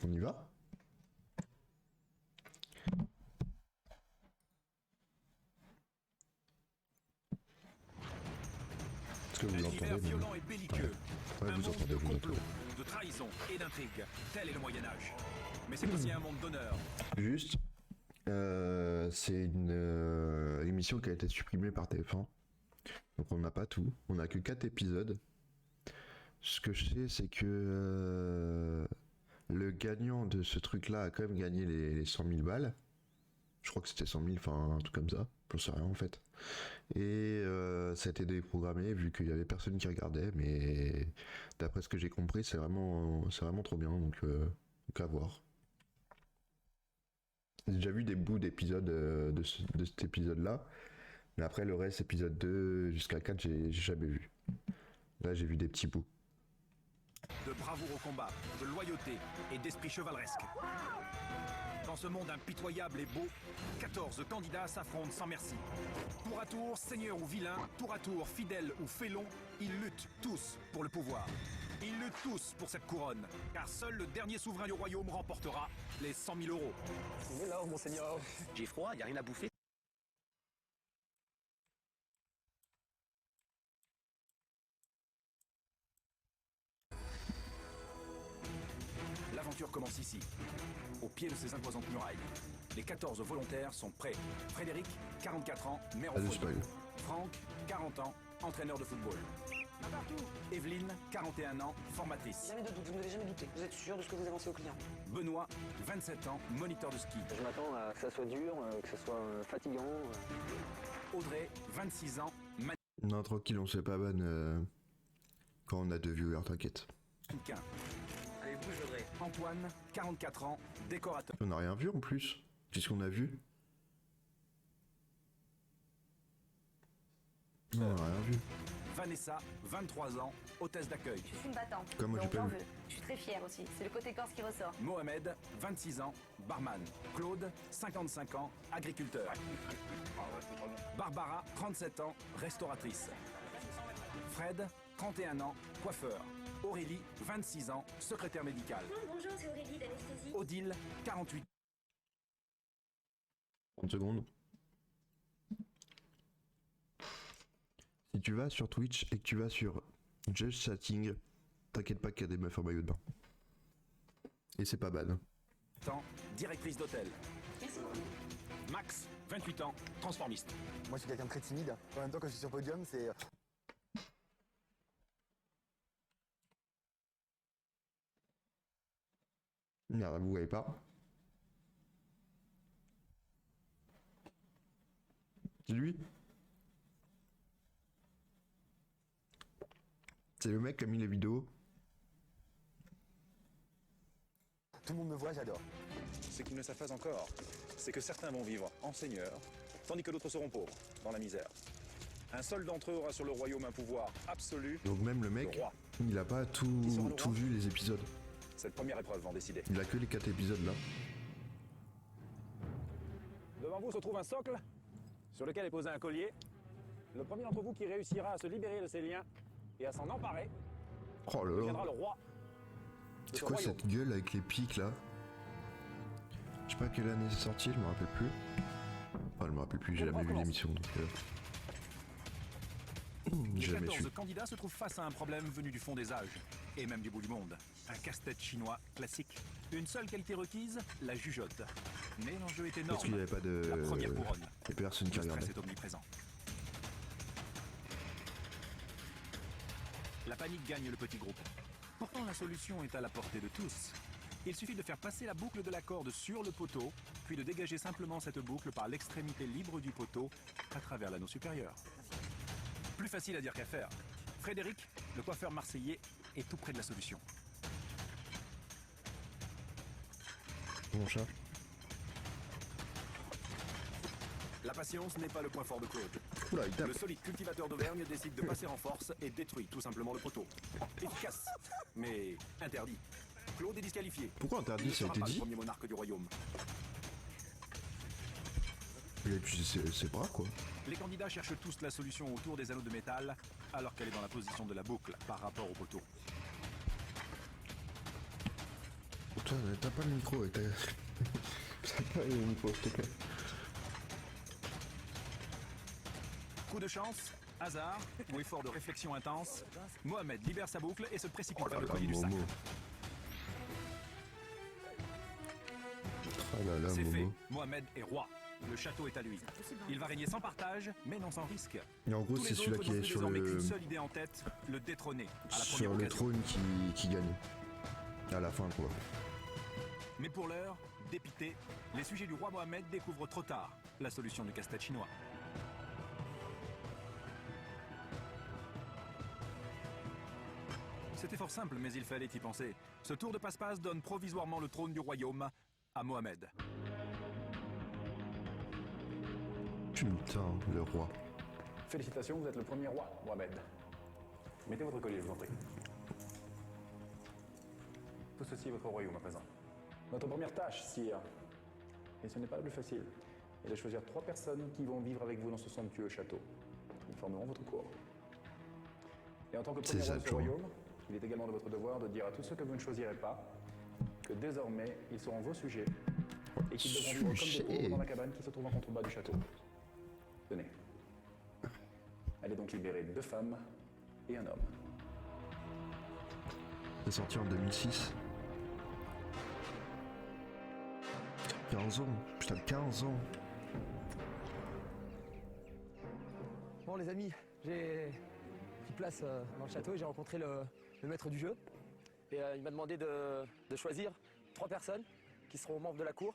On y va? Est-ce que vous l'entendez? Violent et belliqueux. Ouais, Un vous monde entendez, de vous complot, entendez. de trahison et d'intrigue. Tel est le Moyen-Âge. Mais c'est aussi un monde d'honneur. Juste, c'est une émission qui a été supprimée par TF1. Donc on n'a pas tout. On n'a que 4 épisodes. Ce que je sais, c'est que le gagnant de ce truc-là a quand même gagné les 100 000 balles. Je crois que c'était 100 000, enfin un truc comme ça. J'en sais rien en fait. Et ça a été déprogrammé vu qu'il y avait personne qui regardait. Mais d'après ce que j'ai compris, c'est vraiment trop bien. Donc à voir. J'ai déjà vu des bouts d'épisodes de cet épisode-là. Mais après, le reste, épisode 2 jusqu'à 4, j'ai jamais vu. Là, j'ai vu des petits bouts. De bravoure au combat, de loyauté et d'esprit chevaleresque. Dans ce monde impitoyable et beau, 14 candidats s'affrontent sans merci. Tour à tour, seigneur ou vilain, tour à tour, fidèle ou félon, ils luttent tous pour le pouvoir. Ils luttent tous pour cette couronne, car seul le dernier souverain du royaume remportera les 100 000 euros. Alors, monseigneur. J'ai froid, y a rien à bouffer. L'aventure commence ici, au pied de ces imposantes murailles. Les 14 volontaires sont prêts. Frédéric, 44 ans, maire au Pas de foyer. spoil. Franck, 40 ans, entraîneur de football. Evelyne, 41 ans, formatrice. Jamais de doute, vous n'avez jamais douté. Vous êtes sûr de ce que vous avancez aux clients? Benoît, 27 ans, moniteur de ski. Je m'attends à que ça soit dur, que ça soit fatigant. Audrey, 26 ans, Non, tranquille, on se fait pas ban quand on a 2 viewers, t'inquiète. mannequin. Allez, bouge, Audrey. Antoine, 44 ans, décorateur. On n'a rien vu en plus. Qu'est-ce qu'on a vu? Non, on n'a rien vu. Vanessa, 23 ans, hôtesse d'accueil. Je suis une battante, Comme moi, j'ai donc pas j'en vu. veux. Je suis très fière aussi, c'est le côté corse qui ressort. Mohamed, 26 ans, barman. Claude, 55 ans, agriculteur. Barbara, 37 ans, restauratrice. Fred, 31 ans, coiffeur. Aurélie, 26 ans, secrétaire médicale. Bonjour, c'est Aurélie d'anesthésie. Odile, 48 30 secondes. Si tu vas sur Twitch et que tu vas sur Just Chatting, t'inquiète pas qu'il y a des meufs en maillot de bain. Et c'est pas bad. ans, directrice d'hôtel. Merci. Max, 28 ans, transformiste. Moi, je suis quelqu'un de très timide. En même temps, quand je suis sur podium, c'est. Merde, vous voyez pas. C'est lui. C'est le mec qui a mis les vidéos. Tout le monde me voit, j'adore. Ce qu'ils ne savent pas encore, c'est que certains vont vivre en seigneurs, tandis que d'autres seront pauvres, dans la misère. Un seul d'entre eux aura sur le royaume un pouvoir absolu. Donc même le mec, Le roi. il a pas tout vu les épisodes. Cette première épreuve va en décider. Il a que les 4 épisodes là. Devant vous se trouve un socle sur lequel est posé un collier. Le premier d'entre vous qui réussira à se libérer de ses liens et à s'en emparer Oh là deviendra là. le roi. de C'est ce quoi royaume. cette gueule avec les pics là? Je sais pas quelle année c'est sorti, je me rappelle plus. Enfin, je me rappelle plus, j'ai jamais vu l'émission donc. Les J'ai jamais 14 su. candidats se trouvent face à un problème venu du fond des âges, et même du bout du monde. Un casse-tête chinois classique. Une seule qualité requise, la jugeote. Mais l'enjeu est énorme. Parce qu'il n'y avait pas de. La première couronne. Et personne qui Le stress regardait. est omniprésent. La panique gagne le petit groupe. Pourtant, la solution est à la portée de tous. Il suffit de faire passer la boucle de la corde sur le poteau, puis de dégager simplement cette boucle par l'extrémité libre du poteau à travers l'anneau supérieur. Plus facile à dire qu'à faire. Frédéric, le coiffeur marseillais, est tout près de la solution. Mon chat. La patience n'est pas le point fort de Claude. Oula, il tape. Le solide cultivateur d'Auvergne décide de passer en force et détruit tout simplement le poteau. Efficace, mais interdit. Claude est disqualifié. Pourquoi Il interdit? ne Ça a sera été pas le dit. premier monarque du royaume. Il a utilisé ses bras quoi. Les candidats cherchent tous la solution autour des anneaux de métal, alors qu'elle est dans la position de la boucle par rapport au poteau. Pour Putain, t'as pas le micro, t'as pas le micro, s'il te plaît. Coup de chance, hasard ou effort de réflexion intense, Mohamed libère sa boucle et se précipite vers le collier du sac. Momo. Oh là là, C'est fait, Momo. Mohamed est roi. Le château est à lui. Il va régner sans partage, mais non sans risque. Et en gros, Tous c'est les celui-là autres qui n'ont est plus sur désormais le, qu'une seule idée en tête, le détrôner à la première sur le occasion. trône qui gagne. À la fin, quoi. Mais pour l'heure, dépité, les sujets du roi Mohamed découvrent trop tard la solution du casse-tête chinois. C'était fort simple, mais il fallait y penser. Ce tour de passe-passe donne provisoirement le trône du royaume à Mohamed. Putain, le roi. Félicitations, vous êtes le premier roi, Mohamed. Mettez votre collier, je vous en prie. Tout ceci est votre royaume à présent. Notre première tâche, sire, et ce n'est pas la plus facile, est de choisir 3 personnes qui vont vivre avec vous dans ce somptueux château. Ils formeront votre cour. Et en tant que premier C'est roi de ça, ce John. royaume, il est également de votre devoir de dire à tous ceux que vous ne choisirez pas que désormais, ils seront vos sujets et qu'ils devront vivre comme des pauvres dans la cabane qui se trouve en contrebas du château. Tenez. Elle est donc libérée de 2 femmes et un homme. C'est sorti en 2006. 15 ans. Putain, 15 ans. Bon les amis, j'ai pris place dans le château et j'ai rencontré le maître du jeu. Et il m'a demandé de choisir 3 personnes qui seront membres de la cour.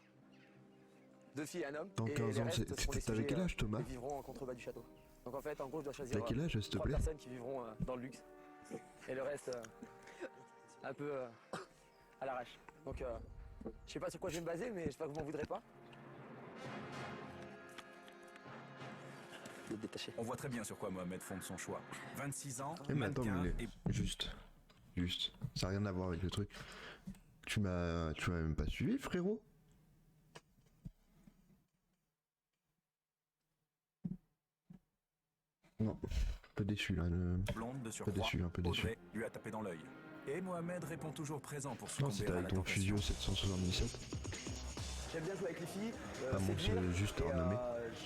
2 filles et un homme. Dans Et 15 les ans, restes seront des t'avais sujets, quel âge, Thomas? qui vivront en contrebas du château. Donc en fait, en gros, je dois choisir T'as quel âge, s'il te 3 plaît? personnes qui vivront dans le luxe. Et le reste, un peu à l'arrache. Donc je sais pas sur quoi je vais me baser, mais j'espère que vous m'en voudrez pas. De détacher. On voit très bien sur quoi Mohamed fonde son choix. 26 ans, Eh, mais attends, mannequin mais et... juste. Ça n'a rien à voir avec le truc. Tu m'as même pas suivi, frérot? Non, un peu déçu là. blonde de Un surcroît. peu déçu, un peu déçu. Audrey lui a tapé dans l'œil. Et Mohamed répond toujours présent pour Non, succomber c'était à la avec ton tentation. Fusio 777. J'aime bien jouer avec les filles, Pas mon séduire, seul juste et, renommé.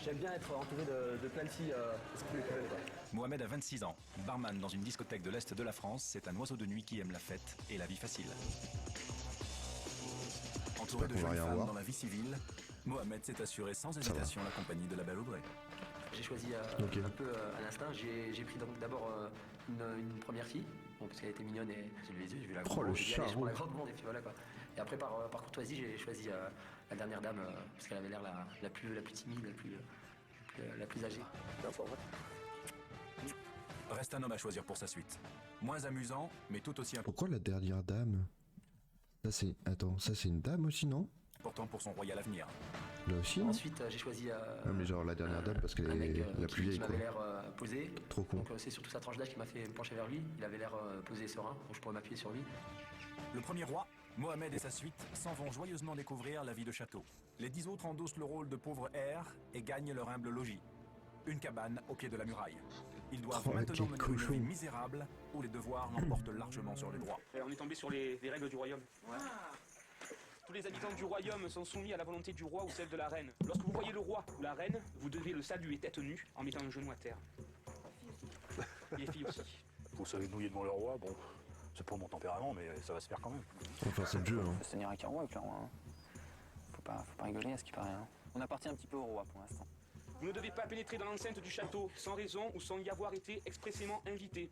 j'aime bien être entouré de plein de filles spirituelles, quoi. Mohamed a 26 ans, barman dans une discothèque de l'Est de la France, c'est un oiseau de nuit qui aime la fête et la vie facile. Entouré de qu'on va jolies rien femmes voir. dans la vie civile, Mohamed s'est assuré sans hésitation la compagnie de la belle Audrey. J'ai choisi Ok. un peu à l'instinct. J'ai pris donc d'abord une première fille, bon, parce qu'elle était mignonne et j'ai levé les yeux, j'ai vu la Oh, grande le blonde, j'ai dit, allez, je prends la charron. grande blonde et puis voilà quoi. Et après par courtoisie j'ai choisi la dernière dame parce qu'elle avait l'air la plus timide, la plus âgée. Reste un homme à choisir pour sa suite. Moins amusant, mais tout aussi Pourquoi la dernière dame? Ça c'est... Attends, ça c'est une dame aussi, non? important pour son royal avenir. Là aussi, non? Ensuite j'ai choisi Ah, mais genre la dernière dame parce qu'elle un mec est la plus vieille, qui quoi. m'avait l'air posé. Trop con. Donc c'est surtout sa tranche d'âge qui m'a fait me pencher vers lui. Il avait l'air posé et serein, donc je pourrais m'appuyer sur lui. Le premier roi, Mohamed et sa suite s'en vont joyeusement découvrir la vie de château. Les 10 autres endossent le rôle de pauvres airs et gagnent leur humble logis. Une cabane au pied de la muraille. Ils doivent Oh, maintenant quel mener cochon. une vie misérable où les devoirs l'emportent largement sur les droits. On est tombé sur les règles du royaume. Tous les habitants du royaume sont soumis à la volonté du roi ou celle de la reine. Lorsque vous voyez le roi ou la reine, vous devez le saluer tête nue en mettant un genou à terre. Et les filles aussi. Vous savez nouiller devant le roi, bon, c'est pour mon tempérament, mais ça va se faire quand même. Enfin, c'est le jeu, hein. Faut se tenir avec un roi, hein. Faut pas rigoler à ce qui paraît. Hein. On appartient un petit peu au roi pour l'instant. Vous ne devez pas pénétrer dans l'enceinte du château sans raison ou sans y avoir été expressément invité.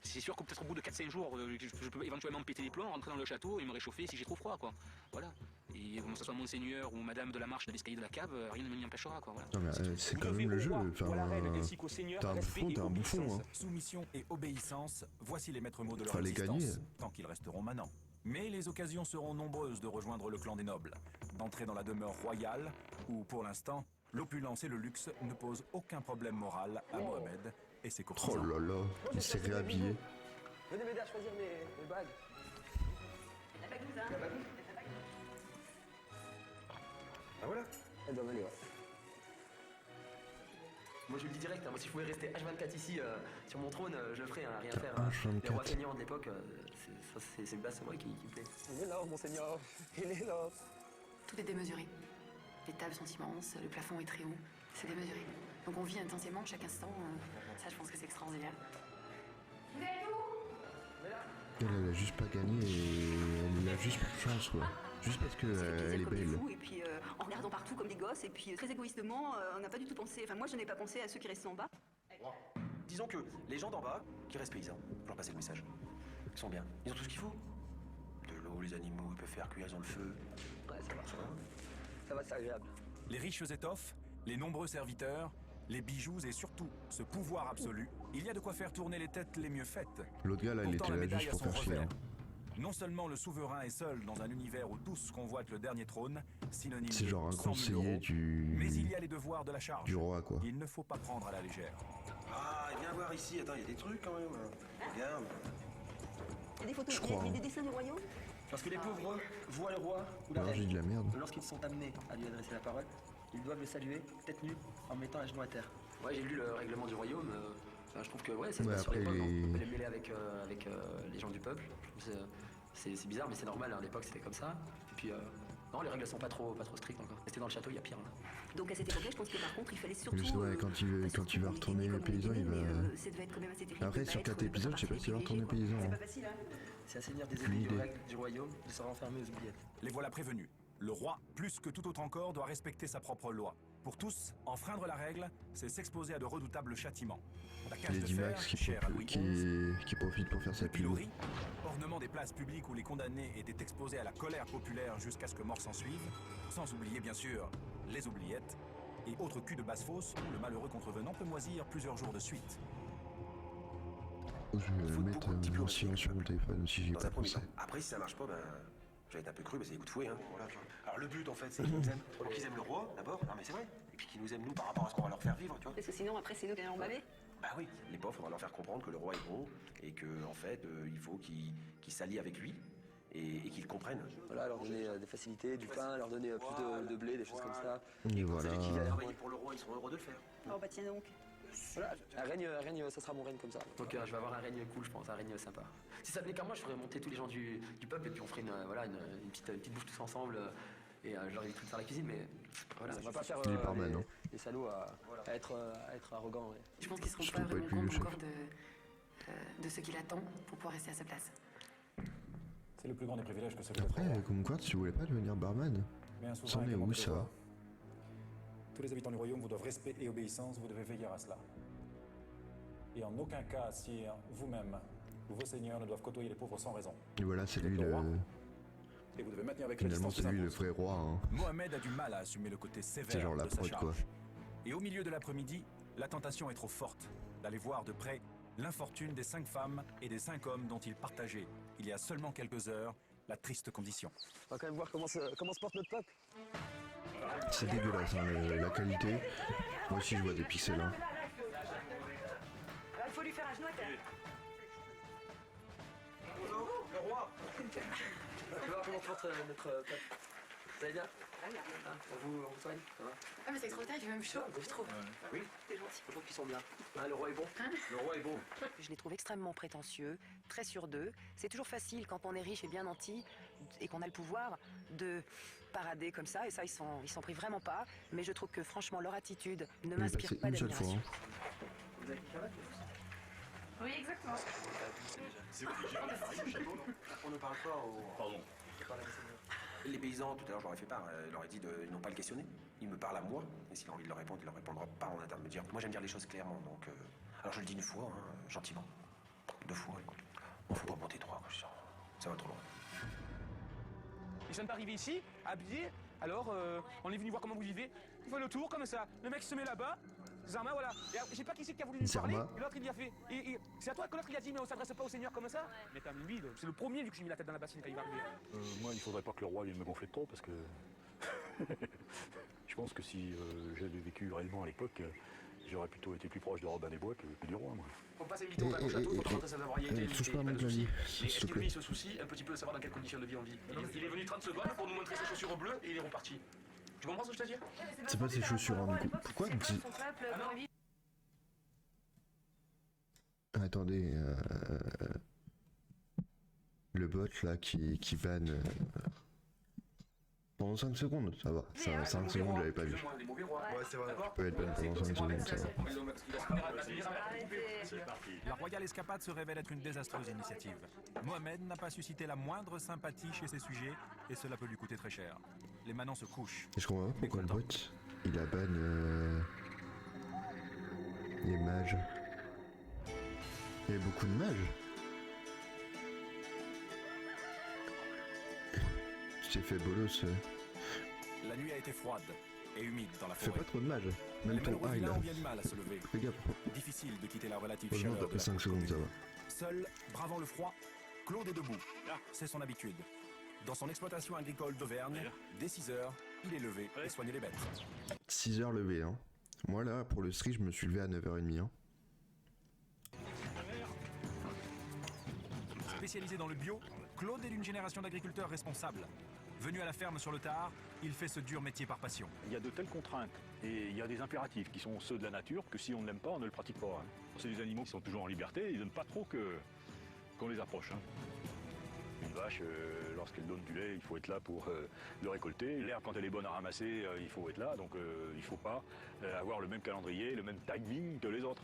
C'est sûr que peut-être au bout de 4-5 jours, je peux éventuellement me péter les plombs, rentrer dans le château et me réchauffer si j'ai trop froid, quoi. Voilà. Et que ce soit monseigneur ou madame de la marche de l'escalier de la cave, rien ne m'y empêchera, quoi. Voilà. Non, mais c'est Vous quand devez même le au jeu. roi Enfin, ou à la reine ainsi qu'au seigneur t'es un respect bouffon, et t'es un bouffon, obéissance. hein. Soumission et obéissance, voici les maîtres mots de leur Fallait existence, gagner. tant qu'ils resteront manants. Mais les occasions seront nombreuses de rejoindre le clan des nobles, d'entrer dans la demeure royale, où pour l'instant, l'opulence et le luxe ne posent aucun problème moral à Mohamed et ses Oh courtisans. là là, il s'est réhabillé. Venez m'aider à choisir mes bagues. La bagouze, hein. Ah voilà. Elle doit m'aller, ouais. moi je le dis direct, hein. Moi si je pouvais rester H24 ici sur mon trône, je le ferais, hein, rien faire. H24. Les rois feignants de l'époque, c'est une base moi qui me plaît. Il est là, monseigneur, il est là. Tout est démesuré. Les tables sont immenses, le plafond est très haut. C'est démesuré. Donc on vit intensément chaque instant. Ça, je pense que c'est extraordinaire. Vous êtes où? Elle a juste pas gagné et elle a juste pas de chance, quoi. Juste parce que elle est comme des belle. fous, et puis en regardant partout comme des gosses, et puis très égoïstement, on n'a pas du tout pensé. Enfin, moi, je n'ai pas pensé à ceux qui restaient en bas. Disons que les gens d'en bas, qui restent paysans, faut leur passer le message. Ils sont bien. Ils ont tout ce qu'il faut. De l'eau, les animaux, ils peuvent faire cuire, ils ont le feu. Ouais, ça va. Ça va, c'est agréable. Les riches étoffes, les nombreux serviteurs, les bijoux et surtout ce pouvoir absolu, il y a de quoi faire tourner les têtes les mieux faites. L'autre gars là, il Pourtant, était la là médaille juste a pour son faire chier. revers. Hein. Non seulement le souverain est seul dans un univers où tous convoitent le dernier trône, synonyme C'est de genre un 100 000 conseiller euros, mais il y a les devoirs de la charge. du roi, quoi. Il ne faut pas prendre à la légère. Ah, viens voir ici, attends, il y a des trucs quand même. Regarde. Il y a des photos, Je il y a crois, des hein. dessins du royaume. Lorsque les pauvres voient le roi ou la Alors j'ai reine, de la merde. lorsqu'ils sont amenés à lui adresser la parole, ils doivent le saluer, tête nue, en mettant un genou à terre. Ouais, j'ai lu le règlement du royaume. Enfin, je trouve que ouais, ça se Ouais, passe sur après, l'époque. les- On peut les mêler avec les gens du peuple. Je trouve que c'est bizarre, mais c'est normal. À l'époque, c'était comme ça. Et puis, non, les règles sont pas trop strictes encore. Rester dans le château, il y a pire. Là. Donc à cette époque-là, je pense que par contre, il fallait surtout. Juste, ouais, quand il va retourner les paysans, il va. Ça devait être quand même assez terrible. Après, de pas sur être 4 épisodes, je sais pas s'il va retourner privilégié, paysan. quoi. Hein. C'est pas facile, hein. C'est un seigneur des Aucune élus idée. règles du royaume, il sera enfermé aux oubliettes. Les voilà prévenus. Le roi, plus que tout autre encore, doit respecter sa propre loi. Pour tous, enfreindre la règle, c'est s'exposer à de redoutables châtiments. La cage de Lady fer, Max chère à Louis XI, qui profite pour faire sa le pub. pilori, ornement des places publiques où les condamnés étaient exposés à la colère populaire jusqu'à ce que mort s'en suive, sans oublier bien sûr les oubliettes, et autres culs de basse-fosse où le malheureux contrevenant peut moisir plusieurs jours de suite. Je vais mettre mon silence sur mon téléphone si j'y ai Dans pas un premier pensé. temps. Après, si ça marche pas, ben. Je vais être un peu cru, mais c'est des coups de fouet, hein. Voilà. Alors le but, en fait, c'est qu'ils nous aiment. Qu'ils aiment le roi, d'abord. Non, mais c'est vrai. Et puis qu'ils nous aiment, nous, par rapport à ce qu'on va leur faire vivre, tu vois. Parce que sinon, après, c'est nous qui allons emballer. Bah oui, les pauvres, on va leur faire comprendre que le roi est bon et que en fait, il faut qu'ils s'allient avec lui et qu'ils le comprennent. Voilà, leur donner des facilités, du pain, leur donner plus de blé, des choses comme ça. Et voilà. Qui viennent travailler pour le roi, ils seront heureux de le faire. Oh bah tiens donc. Voilà, un règne, ça sera mon règne comme ça. Donc je vais avoir un règne cool, je pense, un règne sympa. Si ça tenait qu'à moi, je ferais monter tous les gens du peuple et puis on ferait une petite bouffe tous ensemble. Et je leur éviterai de faire la cuisine, mais voilà, on va pas faire les salauds à être arrogants. Ouais. Je pense qu'ils seront Je pas trouve pas vraiment que le compte encore de ce qui l'attend pour pouvoir rester à sa place. C'est le plus grand des privilèges que celui Après, d'être roi. comme quoi, tu voulais pas devenir barman. Mais un souverain C'en est également où des ça? devoirs. Tous les habitants du royaume vous doivent respect et obéissance, vous devez veiller à cela. Et en aucun cas, sire, vous-même ou vos seigneurs ne doivent côtoyer les pauvres sans raison. Et voilà, c'est lui Le roi. le. Et vous devez maintenir avec Finalement, résistance c'est lui les le impôts. vrai roi. Hein. Mohamed a du mal à assumer le côté sévère C'est genre la de sa prod, charge. quoi. Et au milieu de l'après-midi, la tentation est trop forte d'aller voir de près l'infortune des 5 femmes et des 5 hommes dont il partageait, il y a seulement quelques heures, la triste condition. On va quand même voir comment se porte notre peuple. C'est dégueulasse, hein, la qualité. Moi aussi, je vois des pixels. Hein. Il faut lui faire un genou à terre. Le roi. On va voir comment se porte notre peuple. Vous allez bien? Ah, on vous soigne? Ça va? Ah mais c'est extraordinaire, il fait même chaud, je trouve. Oui. C'est gentil. Je trouve qu'ils sont bien. Ah, le roi est bon. Le roi est bon. Je les trouve extrêmement prétentieux, très sûrs d'eux. C'est toujours facile quand on est riche et bien nanti et qu'on a le pouvoir de parader comme ça. Et ça, ils s'en privent vraiment pas. Mais je trouve que franchement, leur attitude ne Il est m'inspire passé pas une seule fois. d'admiration. Hein. Vous avez une cravate? Oui, exactement. On ne parle pas au... Pardon. Les paysans, tout à l'heure, je leur ai fait part. Je leur ai dit de non pas le questionner. Il me parle à moi. Et s'il a envie de leur répondre, il leur répondra pas en intermédiaire. Moi, j'aime dire les choses clairement. Donc, alors, je le dis une fois, hein, gentiment. 2 fois, écoute. Bon, faut pas monter 3, quoi. Ça va trop loin. Ils sont arrivés ici, habillés, alors on est venu voir comment vous vivez. Il fait le tour comme ça. Le mec se met là-bas. Zarma, voilà. Et je sais pas qui c'est qui a voulu lui parler. Zarma. Et l'autre, il y a fait. C'est à toi que l'autre, il a dit, mais on s'adresse pas au Seigneur comme ça. Mais t'as lui, c'est le premier, vu que j'ai mis la tête dans la bassine quand il va arriver. Moi, il faudrait pas que le roi vienne me gonfler de trop parce que. Je pense que si j'avais vécu réellement à l'époque, j'aurais plutôt été plus proche de Robin des Bois que du roi, moi. On passe éviter au château, faut rentrer sans avoir été touche pas à pas mon de soucis. clavier, Mais s'il est-ce te que plaît. lui, il se soucie un petit peu de savoir dans quelles conditions de vie on vit? Il est venu 30 secondes pour nous montrer ses chaussures bleues et il est reparti. Tu comprends ce que je te dis? C'est pas ses chaussures. Hein. Pourquoi Attendez, le bot là qui banne pendant 5 secondes, ça va. 5 secondes, j'avais pas vu. Ouais, c'est vrai. Je peux être ban pendant 5 secondes, ça va. La Royale Escapade se révèle être une désastreuse initiative. Mohamed n'a pas suscité la moindre sympathie chez ses sujets et cela peut lui coûter très cher. Les manants se couchent. Et je comprends pas pourquoi le bot il a ban les mages. Il y a beaucoup de mages. Tu t'es fait bolos. La nuit a été froide et humide dans la Fais forêt. pas trop de mages. Les Même ton malheureux A il vilains a. ont bien du mal à se lever. Fais gaffe. Difficile de quitter la relative Heureusement chaleur t'as de pris la 5 couche secondes, ça commune. va. Seul, bravant le froid, Claude est debout. C'est son habitude. Dans son exploitation agricole d'Auvergne, dès 6 heures, il est levé et soigne les bêtes. 6h levé, hein. Moi là, pour le stream, je me suis levé à 9h30, hein. Spécialisé dans le bio, Claude est d'une génération d'agriculteurs responsables. Venu à la ferme sur le tard, il fait ce dur métier par passion. Il y a de telles contraintes et il y a des impératifs qui sont ceux de la nature que si on ne l'aime pas, on ne le pratique pas. C'est des animaux qui sont toujours en liberté, ils n'aiment pas trop qu'on les approche. Une vache, lorsqu'elle donne du lait, il faut être là pour le récolter. L'herbe, quand elle est bonne à ramasser, il faut être là. Donc il ne faut pas avoir le même calendrier, le même timing que les autres.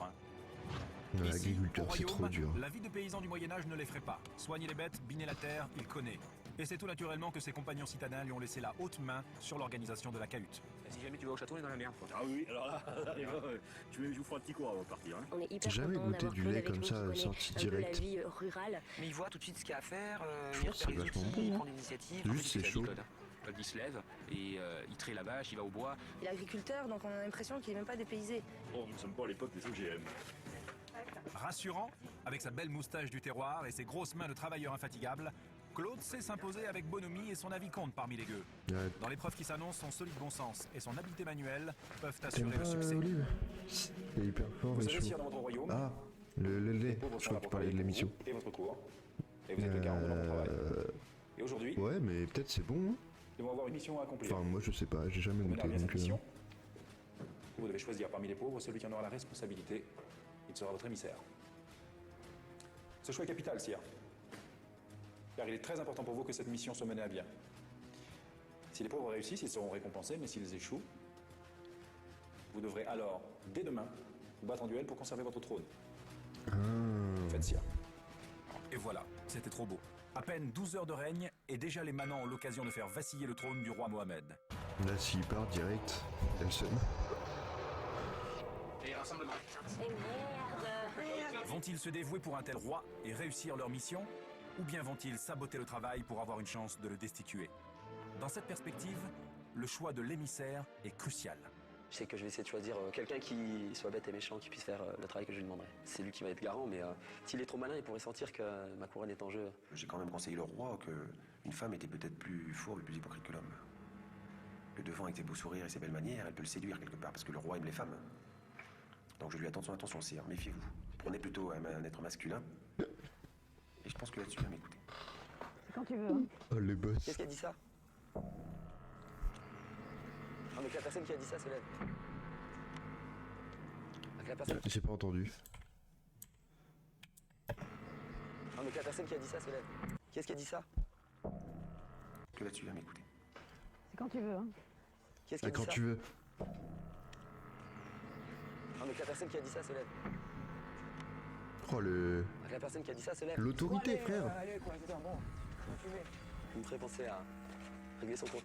Dans Ici, l'agriculteur, au c'est trop royaume, dur. la vie de paysan du Moyen-Âge ne l'effraie pas. Soigner les bêtes, biner la terre, il connaît. Et c'est tout naturellement que ses compagnons citadins lui ont laissé la haute main sur l'organisation de la cahute. Si jamais tu vas au château, on est dans la merde. Ah oui, alors là, je vous ferai un petit cours avant de partir. On est J'ai hyper jamais content goûté d'avoir du Claude lait avec comme nous ça, qui connaît sorti un peu la direct. vie rurale. Mais il voit tout de suite ce qu'il y a à faire, Je il pense que c'est repère les vachement outils, bon, il hein. prend l'initiative. Juste, En fait, c'est ce qu'il chaud. a dit, Claude. Claude, il se lève et il traite la vache, il va au bois. Il est agriculteur, donc on a l'impression qu'il est même pas dépaysé. Bon, nous ne sommes pas à l'époque des OGM. Rassurant, avec sa belle moustache du terroir et ses grosses mains de travailleur infatigable, Claude sait s'imposer avec bonhomie et son avis compte parmi les gueux. Ouais. Dans l'épreuve qui s'annonce, son solide bon sens et son habileté manuelle peuvent T'aimes assurer pas le succès. Olive? Il est hyper fort Vous et avez chaud. sire dans votre royaume. Ah, le Les lait. pauvres Je sont crois là que tu pour parlais de travailler l'émission. pour vous et votre cours. Et vous êtes le garant de votre travail. Et aujourd'hui, Ouais, mais peut-être c'est bon, hein. nous allons avoir une mission à accomplir. Enfin, moi je sais pas, j'ai jamais Vous menez goûté à bien cette donc. mission. Vous devez choisir parmi les pauvres celui qui en aura la responsabilité. Il sera votre émissaire. Ce choix est capital, sire. Car il est très important pour vous que cette mission soit menée à bien. Si les pauvres réussissent, ils seront récompensés, mais s'ils échouent, vous devrez alors, dès demain, vous battre en duel pour conserver votre trône. Faites, sire. Et voilà, c'était trop beau. À peine 12 heures de règne et déjà les manants ont l'occasion de faire vaciller le trône du roi Mohamed. Là, s'il part direct, elle sonne. Et rassemblement. Vont-ils se dévouer pour un tel roi et réussir leur mission? Ou bien vont-ils saboter le travail pour avoir une chance de le destituer? Dans cette perspective, le choix de l'émissaire est crucial. Je sais que je vais essayer de choisir quelqu'un qui soit bête et méchant, qui puisse faire le travail que je lui demanderai. C'est lui qui va être garant, mais s'il est trop malin, il pourrait sentir que ma couronne est en jeu. J'ai quand même conseillé le roi qu'une femme était peut-être plus fourbe et plus hypocrite que l'homme. Le devant avec ses beaux sourires et ses belles manières, elle peut le séduire quelque part, parce que le roi aime les femmes. Donc je lui attends son attention, sire, méfiez-vous. Prenez plutôt un être masculin. Et je pense que là-dessus, il va m'écouter. C'est quand tu veux. Hein. Oh, les boss. Qu'est-ce qui a dit ça? Non, mais que la personne qui a dit ça se lève. Que la personne... J'ai pas entendu. Non, mais que la personne qui a dit ça se lève. Qu'est-ce qui a dit ça? Que là-dessus, il va m'écouter. C'est quand tu veux. Hein. Qu'est-ce qui a dit Quand ça? tu veux. Non, mais que la personne qui a dit ça se lève. Oh, le. Que la personne qui a dit ça se lève. L'autorité, frère. Allez, quoi, putain, bon. Il me ferait penser à régler son compte.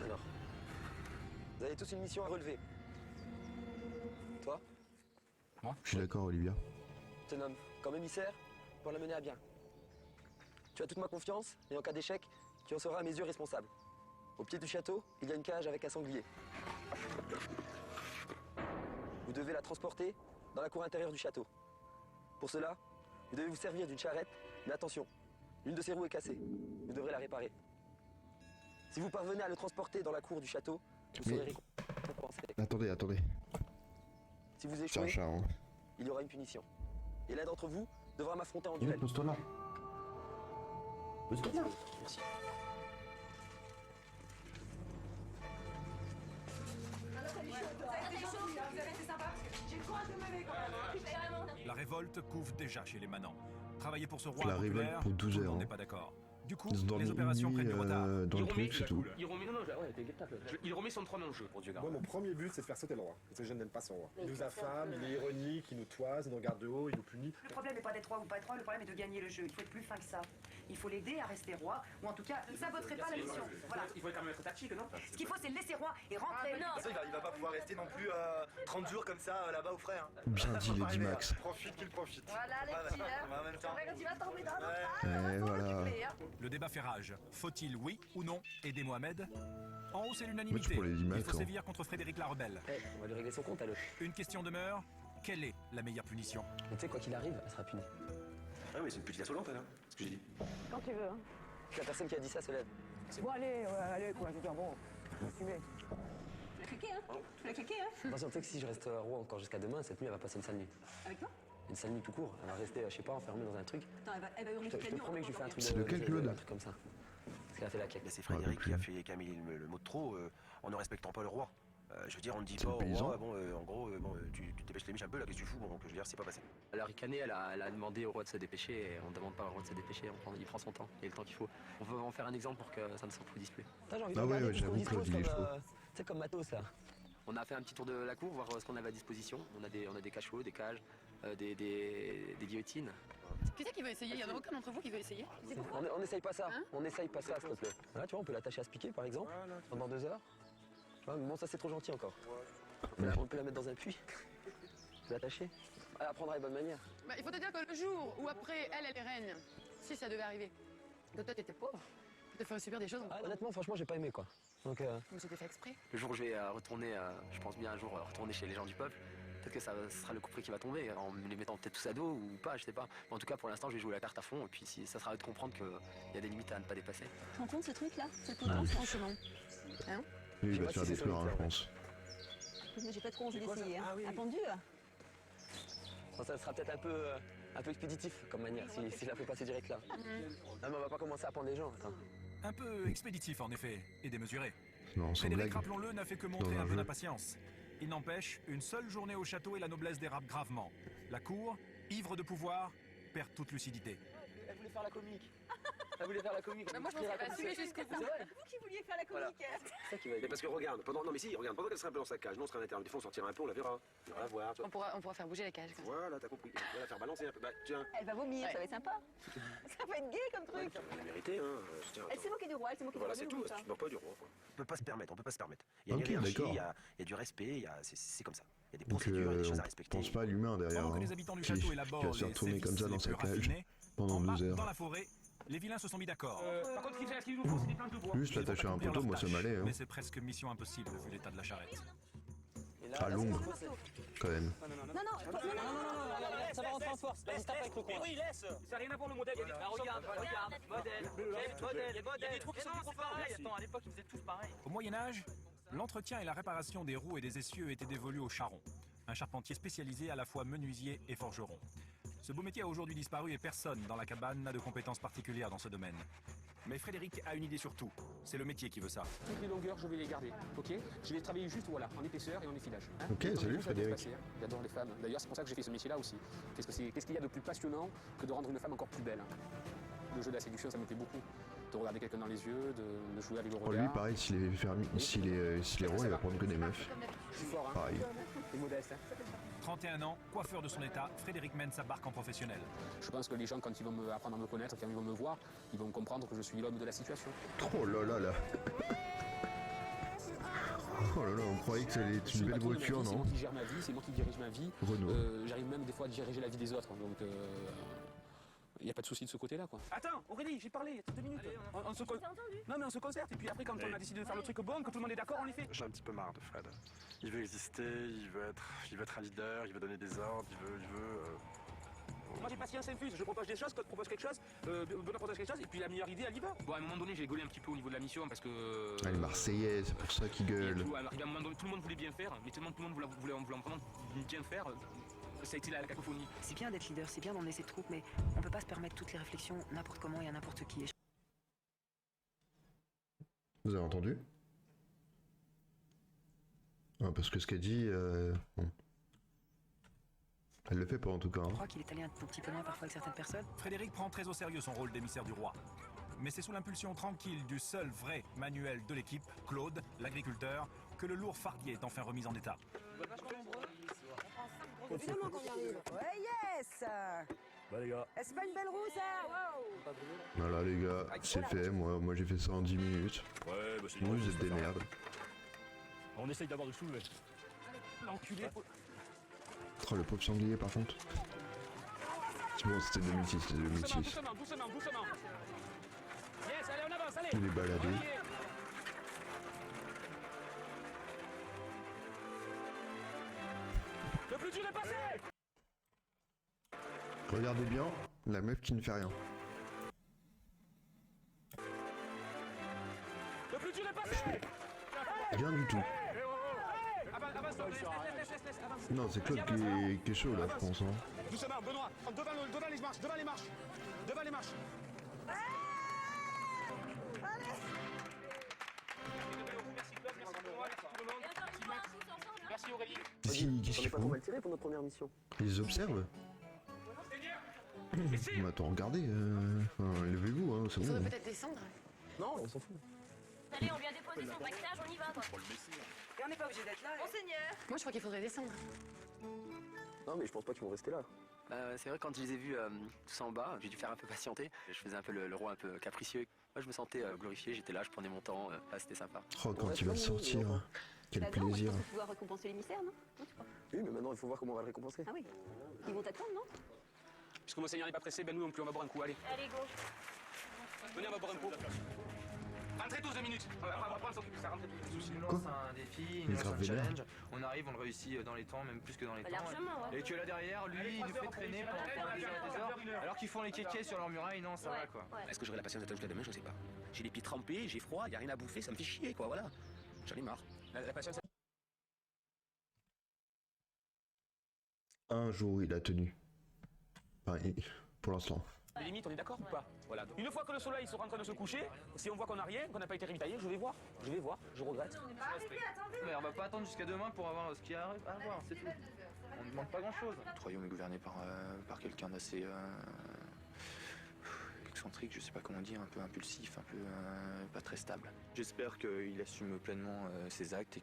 Alors, vous avez tous une mission à relever. Toi, Je suis d'accord, Olivia. je te nomme comme émissaire pour la mener à bien. Tu as toute ma confiance et en cas d'échec, tu en seras à mes yeux responsable. Au pied du château, il y a une cage avec un sanglier. Vous devez la transporter dans la cour intérieure du château. Pour cela, vous devez vous servir d'une charrette, mais attention, l'une de ses roues est cassée. Vous devrez la réparer. Si vous parvenez à le transporter dans la cour du château, vous Mais- serez récompensé. Attendez. Si vous C'est un échouez, chat, hein. il y aura une punition. Et l'un d'entre vous devra m'affronter en duel. Pose-toi là. Pose-toi là. Merci. La révolte couve déjà chez les manants. Travailler pour ce roi La révolte populaire, pour 12 tout le heures. monde n'est pas d'accord. Du coup, Ils ont dormi les une opérations nuit prennent du retard. dans le truc, c'est tout. Il remet, il remet son trône en jeu pour Dieu garde. Moi, mon premier but, c'est de faire sauter le roi. Parce que je n'aime pas son roi. Il nous affame, il est ironique, il nous toise, il nous regarde de haut, il nous punit. Le problème n'est pas d'être roi ou pas être roi, le problème est de gagner le jeu. Il faut être plus fin que ça. Il faut l'aider à rester roi, ou en tout cas, ne saboterait pas la mission. Voilà. Il faut quand même être tactique, non? Ce qu'il faut, c'est le laisser roi et rentrer. Il va pas pouvoir rester non plus 30 jours comme ça là-bas au frère. Bien dit, Lady Max. Profite qu'il profite. Voilà les petits, En même temps. Quand tu vas tomber dans Et voilà. Le débat fait rage. Faut-il, oui ou non, aider Mohamed? En haut, c'est Moi, l'unanimité. tu prends les Il images, faut hein. sévir contre Frédéric la Rebelle. On va lui régler son compte à l'autre. Une question demeure. Quelle est la meilleure punition? Mais tu sais, quoi qu'il arrive, elle sera punie. Ah oui, c'est une petite insolente, là, ce que j'ai dit. Quand tu veux. Hein. La personne qui a dit ça se lève. Bon, allez, allez, quoi, je veux dire, bon, assumez. Tu l'as claqué, hein? Tu l'as claqué, hein? Attention, tu sais que si je reste roi encore jusqu'à demain, cette nuit, elle va passer une sale nuit. Avec toi? Une sale nuit tout court. Elle va rester, je sais pas, enfermée dans un truc. Attends, elle va hurler Je toute la te nuit. promets que je lui fais un truc C'est lequel, Claude? un truc comme ça. Parce qu'elle a fait la claque. Mais c'est Frédéric qui a mis le mot de trop en ne respectant pas le roi. Je veux dire, on ne dit C'est pas le au paysan. roi, bon, en gros, tu dépêches les miches un peu, là, qu'est-ce que tu fous? Bon, donc, je veux dire, c'est pas passé. Elle a ricané, elle a demandé au roi de se dépêcher, et on ne demande pas au roi de se dépêcher, il prend son temps, il a le temps qu'il faut. On veut en faire un exemple pour que ça ne se reproduise plus. J'ai envie de Ah ouais, regarder ouais, tout ce qu'on j'avoue, Claude, dispose il est comme, chaud. tu sais, comme matos, là. On a fait un petit tour de la cour, voir ce qu'on avait à disposition. On a des cachots, des cages, des guillotines. Qui c'est qui veut essayer? Il y en a aucun d'entre vous qui veut essayer? On n'essaye pas ça, on n'essaye pas ça, s'il te plaît. Là, tu vois, on peut l'attacher à ce piquet, par exemple, pendant 2 heures. Tu vois, mais bon, ça, c'est trop gentil encore. On peut la mettre dans un puits, l'attacher. Elle apprendra les bonnes manières. Bah, il faut te dire que le jour où après, elle est reine, si ça devait arriver, que toi t'étais pauvre, tu te ferais subir des choses. Honnêtement, franchement, j'ai pas aimé, quoi. Donc, Mais c'était fait exprès. le jour où je vais retourner, je pense bien un jour retourner chez les gens du peuple, peut-être que ça sera le couperet qui va tomber, en les mettant peut-être tous à dos ou pas, je sais pas. Mais en tout cas, pour l'instant, je vais jouer la carte à fond, et puis ça sera à eux de comprendre qu'il y a des limites à ne pas dépasser. Tu te rends compte ce truc là? C'est le potence, franchement. Hein? Lui, il Je sais va pas te faire si c'est détruire, ça, hein, je pense. Mais j'ai pas trop envie d'essayer. Ah oui. Un pendu là? Bon, ça sera peut-être un peu expéditif comme manière, si je la fais passer direct là. Non, mais on va pas commencer à prendre les gens, attends. Un peu expéditif, en effet, et démesuré. Non, sans Frédéric, blague. rappelons-le, n'a fait que montrer Dans un un peu jeu. d'impatience. Il n'empêche, une seule journée au château et la noblesse dérape gravement. La cour, ivre de pouvoir, perd toute lucidité. Elle voulait faire la comique. Elle voulait faire la comique. Bah, moi je pense qu'elle va assumer jusqu'au bout. Vous qui vouliez faire la comique. C'est ça qui va Mais être. parce que regarde, pendant qu'elle sera un peu dans sa cage, nous on sera à l'intérieur, des fois on sortira un peu, on la verra. On va la voir, tu vois. On pourra faire bouger la cage. Voilà, t'as compris. On va la faire balancer un peu. Bah, tiens, Elle va vomir, ça va être sympa. Ça va être gay comme truc. la vérité, hein. Tiens, Elle s'est moquée du roi, elle s'est moquée du roi. Voilà, c'est tout. Tu te moques pas du roi, quoi. On peut pas se permettre. Il y a une Ok, hiérarchie, d'accord. il y a du respect, c'est comme ça. Il y a des Donc, procédures, il y a des choses à on respecter. pense pas à l'humain derrière, Pendant que hein, les habitants du qui château va élaborent se faire les tourner comme ça dans sévices sa les plus cage raffinés, pendant en bas, 2 heures. dans la forêt, les vilains se sont mis d'accord. Par contre, ce qu'il nous faut, c'est des planches de bois. Juste Ils vont l'attacher à un accomplir poteau, leur moi ça tâche, m'allait. Hein. Mais c'est presque mission impossible vu l'état de la charrette. Et là, À l'ombre, c'est- quand même. Non, ça va rentrer en force. Vas-y, tape avec le coin. Oui, laisse. Ça n'a rien à voir le modèle. Il y a des trucs Regarde, modèle. Il y a des trous qui sont tous pareils. Attends, à l'époque, ils faisaient tous pareil. Au Moyen-Âge, l'entretien et la réparation des roues et des essieux étaient dévolus au charron, un charpentier spécialisé à la fois menuisier et forgeron. Ce beau métier a aujourd'hui disparu et personne dans la cabane n'a de compétences particulières dans ce domaine. Mais Frédéric a une idée sur tout. C'est le métier qui veut ça. Toutes les longueurs, je vais les garder. Ok? Je vais travailler juste voilà, en épaisseur et en effilage. Ok, Comme salut vous, ça va bien Frédéric. se passer, hein. J'adore les femmes. D'ailleurs, c'est pour ça que j'ai fait ce métier-là aussi. Qu'est-ce qu'il y a de plus passionnant que de rendre une femme encore plus belle, hein? Le jeu de la séduction, ça me plaît beaucoup. De regarder quelqu'un dans les yeux, de jouer avec le Oh, regard. lui, pareil, s'il est roi, il va prendre que des meufs. Je suis fort, hein? Pareil. Et modeste, hein? 31 ans, coiffeur de son état, Frédéric mène sa barque en professionnel. Je pense que les gens, quand ils vont apprendre à me connaître, quand ils vont me voir, ils vont comprendre que je suis l'homme de la situation. Oh là là là. Oh là là, on croyait que ça allait être Je suis une le belle patron de ma voiture, vie, c'est non? moi qui gère ma vie, c'est moi qui dirige ma vie. Renault. J'arrive même des fois à diriger la vie des autres, donc il n'y a pas de souci de ce côté-là, quoi. Attends, Aurélie, j'ai parlé, il y a 2 minutes. On se Non, mais on se concerte, et puis après, quand on a décidé de faire le truc bon, que tout le monde est d'accord, on les fait. J'ai un petit peu marre de Fred. Il veut exister, il veut être un leader, il veut donner des ordres, Moi, j'ai patience infuse, je propose des choses, Code propose quelque chose, Benoît propose quelque chose, et puis la meilleure idée, elle y va. Bon, à un moment donné, j'ai gaulé un petit peu au niveau de la mission parce que. Ah, les Marseillais, c'est pour ça qu'ils gueulent. Arrivé à un moment donné, tout le monde voulait bien faire, mais tellement tout le monde voulait vraiment bien faire, ça a été la cacophonie. C'est bien d'être leader, c'est bien d'emmener ses troupes, mais on peut pas se permettre toutes les réflexions n'importe comment et à n'importe qui. Vous avez entendu? Ah, parce que ce qu'a dit... bon. Elle le fait pas en tout cas. Je crois qu'il est allé un tout petit peu loin parfois avec certaines personnes. Frédéric prend très au sérieux son rôle d'émissaire du roi. Mais c'est sous l'impulsion tranquille du seul vrai manuel de l'équipe, Claude, l'agriculteur, que le lourd fardier est enfin remis en état. Évidemment qu'on y arrive. Ouais, yes. Bah les gars. C'est pas une belle roue, ça. Wow. Voilà les gars, c'est fait, moi j'ai fait ça en 10 minutes. Ouais, bah c'est Vous, vous êtes des merdes. On essaye d'abord de soulever. L'enculé. Oh, le pop sanglier par contre. C'est bon, c'était 2006, c'était 2006. Doucement. Yes, allez, on avance, allez. Il est baladé. Le plus dur est passé. Regardez bien, la meuf qui ne fait rien. Le plus dur est passé. Rien du tout. Non, c'est Claude qui est chaud là, je pense. Hein. Doucement, Benoît, devant les marches, devant les marches. Merci Aurélie. Qu'est-ce qu'ils font? tirer pour notre première mission. Ils observent. Mais attends, regardez, enfin, levez-vous, hein, c'est Il bon. faudrait peut-être descendre. Non, on s'en fout. Allez, on vient déposer son braquetage, on y va quoi. Et on n'est pas obligé d'être là. Monseigneur. Moi, je crois qu'il faudrait descendre. Non, mais je pense pas qu'ils vont rester là. C'est vrai, quand je les ai vus tous en bas, j'ai dû faire un peu patienter. Je faisais un peu le roi un peu capricieux. Moi, je me sentais glorifié, j'étais là, je prenais mon temps. C'était sympa. Oh, quand il va sortir, quel Bah non, moi, je plaisir. pense pouvoir récompenser l'émissaire, non? Non, tu crois? Oui, mais maintenant il faut voir comment on va le récompenser. Ah oui. Ils vont t'attendre, non? Puisque Monseigneur n'est pas pressé, ben nous non plus, on va boire un coup, allez. Allez, go. Venez, on va boire un coup. Rentrez tous 2 minutes. On va prendre son ça, rentrez tous, pas de soucis. On lance un défi, Il on est lance grave un vénère. challenge, on arrive, on le réussit dans les temps, même plus que dans les temps. Largement, ouais. Et que là derrière, lui, il nous fait traîner pendant des heures, alors qu'ils font les kékés sur leur muraille, non, ça va quoi. Est-ce que j'aurai la patience d'attendre jusqu'à demain? Je sais pas. J'ai les pieds trempés, j'ai froid, y a rien à bouffer, ça me fait chier quoi, voilà. J'en ai marre. La patience. Un jour, il a tenu. Enfin, pour l'instant. Les limites, on est d'accord ou pas? Voilà. Une fois que le soleil sera en train de se coucher, si on voit qu'on n'a rien, qu'on n'a pas été ravitaillé, je vais voir, je regrette. Mais on va pas attendre jusqu'à demain pour avoir ce qu'il y a à avoir, c'est tout. On ne demande pas grand chose. Notre royaume est gouverné par quelqu'un d'assez excentrique, je sais pas comment dire, un peu impulsif, un peu pas très stable. J'espère qu'il assume pleinement ses actes et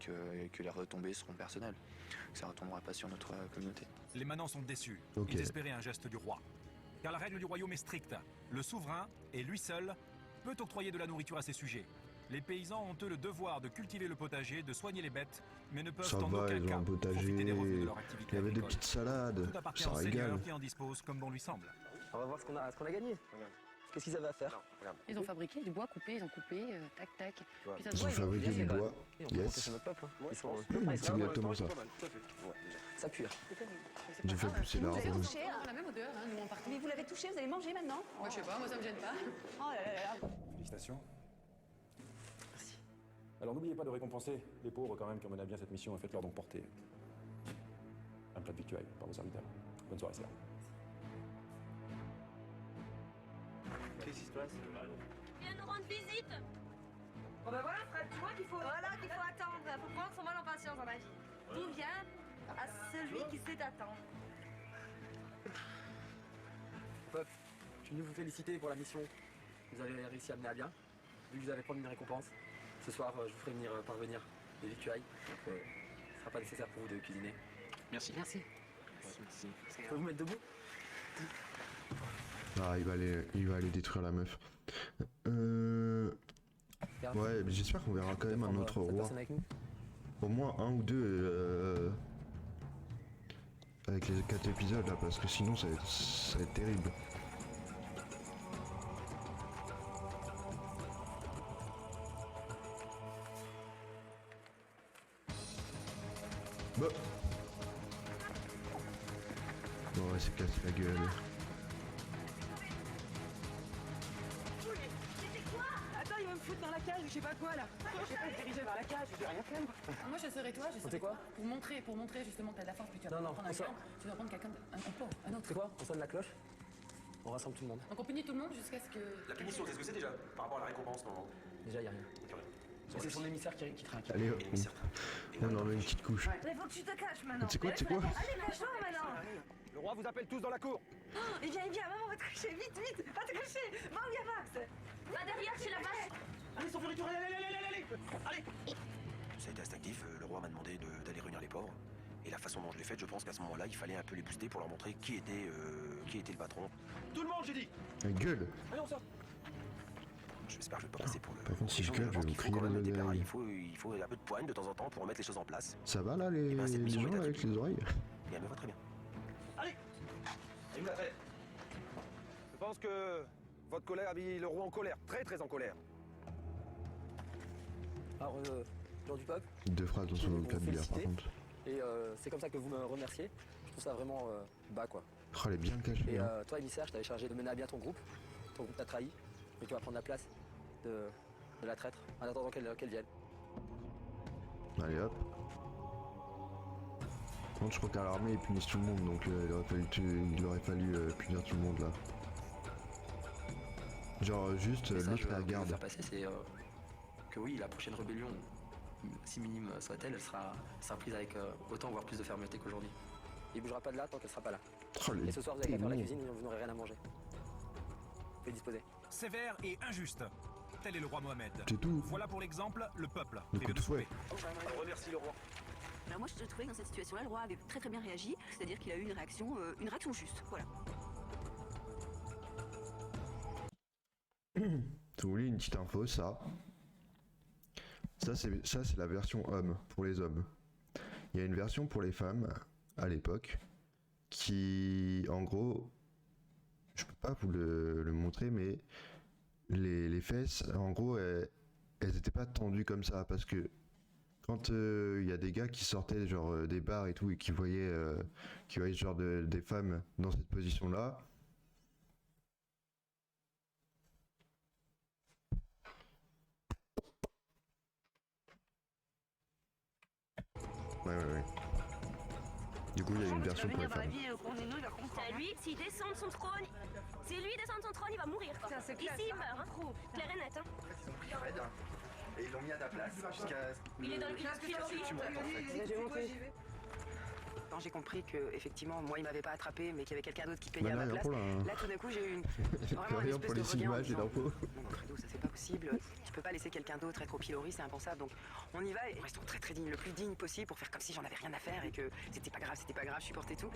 que les retombées seront personnelles. Que ça ne retombera pas sur notre communauté. Les manants sont déçus. Ok. Ils espéraient un geste du roi. Car la règle du royaume est stricte. Le souverain, et lui seul, peut octroyer de la nourriture à ses sujets. Les paysans ont eux le devoir de cultiver le potager, de soigner les bêtes, mais ne peuvent Ça en va, aucun ils ont cas un potager. profiter des revenus de leur Il activité y avait des agricole. petites salades. Tout appartient Ça au régale. seigneur qui en dispose comme bon lui semble. On va voir ce qu'on a gagné. Qu'est-ce qu'ils avaient à faire? Ils ont fabriqué du bois coupé, ils ont coupé, tac, tac. Ouais. Puis ça se Ils voit, ont fabriqué du bois. Et on peut compter Yes. sur notre peuple. Hein. Ils sont C'est exactement ça. Ça pue. J'ai fait pousser Vous avez l'arbre. touché, hein, la même odeur, hein, nous on partait. Mais vous l'avez touché, vous allez manger maintenant? Moi je sais pas, moi ça me gêne pas. Oh là là là. Félicitations. Alors n'oubliez pas de récompenser les pauvres quand même qui ont mené à bien cette mission et faites-leur donc porter un plat de victuailles par vos serviteurs. Bonne soirée, Sire. Qu'est-ce qui se passe? Viens nous rendre visite. Bon ben voilà, Fred, tu vois qu'il faut... Voilà qu'il faut attendre. Faut prendre son mal en patience dans la vie. Tout vient à celui qui sait attendre. Peuple, je suis venu vous féliciter pour la mission. Vous avez réussi à mener à bien. Vu que vous avez promis une récompense, ce soir je vous ferai venir parvenir des victuailles. Donc, ce ne sera pas nécessaire pour vous de cuisiner. Merci. Merci. Je peux vous mettre debout? Ah, il va aller détruire la meuf. Ouais, mais j'espère qu'on verra quand même un autre roi. Au moins un ou deux avec les 4 épisodes là, parce que sinon ça va être terrible. Bah. Bon, ouais, c'est cassé la gueule. Attends, il va me foutre dans la cage, je sais pas quoi là. Je sais pas me diriger vers la cage, je vais rien faire. Moi je serais toi, je C'est serais quoi? Pour montrer justement que t'as de la force, puis tu vas Non, prendre on un sort. calme, tu vas prendre quelqu'un, un autre. C'est quoi? On sonne la cloche. On rassemble tout le monde. Donc on punit tout le monde jusqu'à ce que... La punition, c'est ce que c'est déjà par rapport à la récompense, non? Déjà, il n'y a rien. C'est son émissaire qui traque. Allez, on en met une petite couche. Il faut que tu te caches maintenant. Tu sais quoi, Allez, cache-toi maintenant. non. Le roi vous appelle tous dans la cour. Oh, viens, maman, va te coucher, vite, va te coucher. Va où y a Max? Va derrière, chez la vache. Allez, son furiture, allez. Ça a été instinctif, le roi m'a demandé d'aller réunir les pauvres. Et la façon dont je l'ai faite, je pense qu'à ce moment-là, il fallait un peu les booster pour leur montrer qui était le patron. Tout le monde, j'ai dit. Gueule. Allez, on sort. J'espère que je vais pas passer pour le... Par contre, si je Non, gueule, je vais pense vous qu'il faut crier quand même la être gueule. pareil. Il faut un peu de poigne de temps en temps pour remettre les choses en place. Ça va là les cette mission gens est avec les oreilles? Et elle me va très bien. Allez. Et vous la faites. Je pense que votre colère a mis le roi en colère, très en colère. Alors, gens du peuple. Deux phrases dans son vocabulaire par contre. Et c'est comme ça que vous me remerciez. Je trouve ça vraiment bas, quoi. Oh, elle est bien cachée. Et Hein. toi, émissaire, je t'avais chargé de mener à bien ton groupe. Ton groupe t'a trahi. Et tu vas prendre la place de la traître en attendant qu'elle vienne. Allez hop. Par contre, je crois qu'à l'armée ils punissent tout le monde, donc il aurait fallu punir tout le monde là. Genre juste l'autre à la garde. faire passer, c'est que oui, la prochaine rébellion, si minime soit-elle, elle sera prise avec autant voire plus de fermeté qu'aujourd'hui. Il bougera pas de là tant qu'elle sera pas là. Oh, Et ce soir, vous avez qu'à faire la démons. cuisine et vous n'aurez rien à manger. Vous pouvez disposer. Sévère et injuste. Tel est le roi Mohamed. C'est tout. Voilà pour l'exemple, le peuple. Le fait coup le de fouet. souper. Remercie le roi. Alors moi, je trouvais que dans cette situation-là, le roi avait très bien réagi. C'est-à-dire qu'il a eu une réaction juste. Voilà. Si vous voulez une petite info, ça c'est la version homme pour les hommes. Il y a une version pour les femmes à l'époque qui, en gros, je peux pas vous le montrer, mais les fesses, en gros, elles étaient pas tendues comme ça parce que quand il y a des gars qui sortaient genre des bars et tout et qui voyaient ce genre des femmes dans cette position-là. Ouais. Du coup, il y a une version pour les femmes. C'est à lui, s'il descend de son trône, si lui descend de son trône, il va mourir. Ici, il meurt. Hein. Clair et net. Hein. Et ils l'ont mis à ta place jusqu'à... Il est dans le Quand j'ai compris que effectivement moi il m'avait pas attrapé mais qu'il y avait quelqu'un d'autre qui payait à ma là, place, là tout d'un coup j'ai eu vraiment une espèce de regain en disant, non Fredo, ça c'est pas possible, tu peux pas laisser quelqu'un d'autre être au pilori, c'est impensable, donc on y va et restons très digne, le plus digne possible pour faire comme si j'en avais rien à faire et que c'était pas grave, je supportais tout.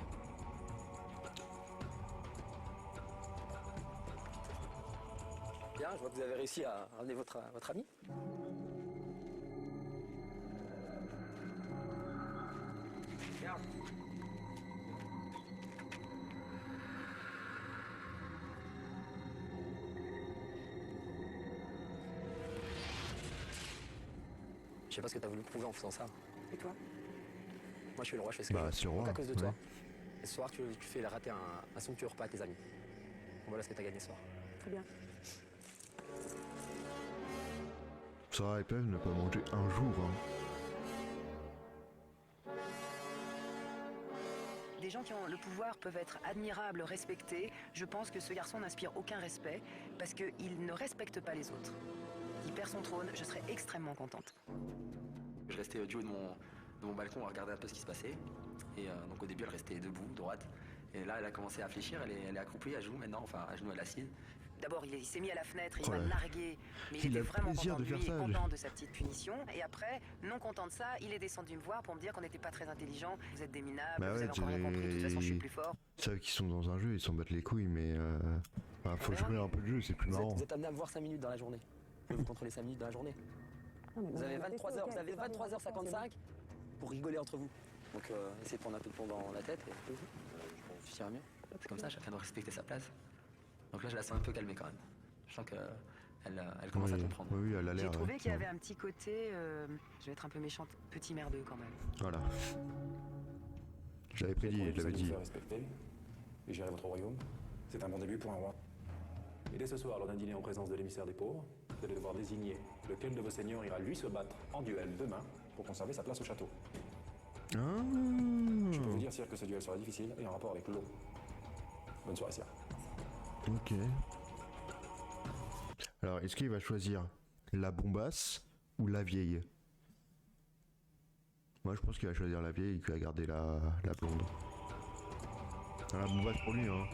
Bien, je vois que vous avez réussi à ramener votre ami. Regarde. Je sais pas ce que t'as voulu prouver en faisant ça. Et toi? Moi je suis le roi, je fais ce que Bah, je veux. c'est le roi, Donc à cause de toi. ouais. Et ce soir tu fais rater un somptueux repas à tes amis. Voilà ce que t'as gagné ce soir. Très bien. Ça aurait pu ne pas manger un jour. Hein. Des gens qui ont le pouvoir peuvent être admirables, respectés. Je pense que ce garçon n'inspire aucun respect parce qu'il ne respecte pas les autres. Il perd son trône, je serais extrêmement contente. Je restais du haut de mon balcon à regarder un peu ce qui se passait. Et donc au début, elle restait debout, droite. Et là, elle a commencé à fléchir, elle est accroupie à genoux maintenant, enfin à genoux, elle est assise. D'abord, il s'est mis à la fenêtre, il Oh m'a là. nargué, mais il Il était a vraiment plaisir content de de lui faire et ça, content de sa petite punition. Et après, non content de ça, il est descendu me voir pour me dire qu'on n'était pas très intelligent. Vous êtes des minables, Bah vous ouais, avez encore rien compris, de toute façon, je suis plus fort. Ils savent qu'ils sont dans un jeu, ils s'en battent les couilles, mais faut jouer un peu de jeu, c'est plus marrant. Vous êtes amené à me voir 5 minutes dans la journée. Je vais vous contrôler 5 minutes dans la journée. Vous avez 23h55 pour rigoler entre vous. Donc essayez de prendre un peu de plomb dans la tête et je dirais mieux. C'est comme ça, chacun doit respecter sa place. Donc là, je la sens un peu calmée quand même. Je sens qu'elle commence à comprendre. Oui, elle a l'air. J'ai trouvé qu'il y avait un petit côté, je vais être un peu méchante, petit merdeux quand même. Voilà. Je l'avais prédit, je l'avais Vous dit. faire respecter et gérer votre royaume. C'est un bon début pour un roi. Et dès ce soir, lors d'un dîner en présence de l'émissaire des pauvres, vous allez devoir désigner lequel de vos seigneurs ira lui se battre en duel demain pour conserver sa place au château. Ah. Je peux vous dire, sire, que ce duel sera difficile et en rapport avec l'eau. Bonne soirée, sire. Ok. Alors, est-ce qu'il va choisir la bombasse ou la vieille? Moi, je pense qu'il va choisir la vieille et qu'il va garder la blonde. Ah, bon vache pour lui, hein.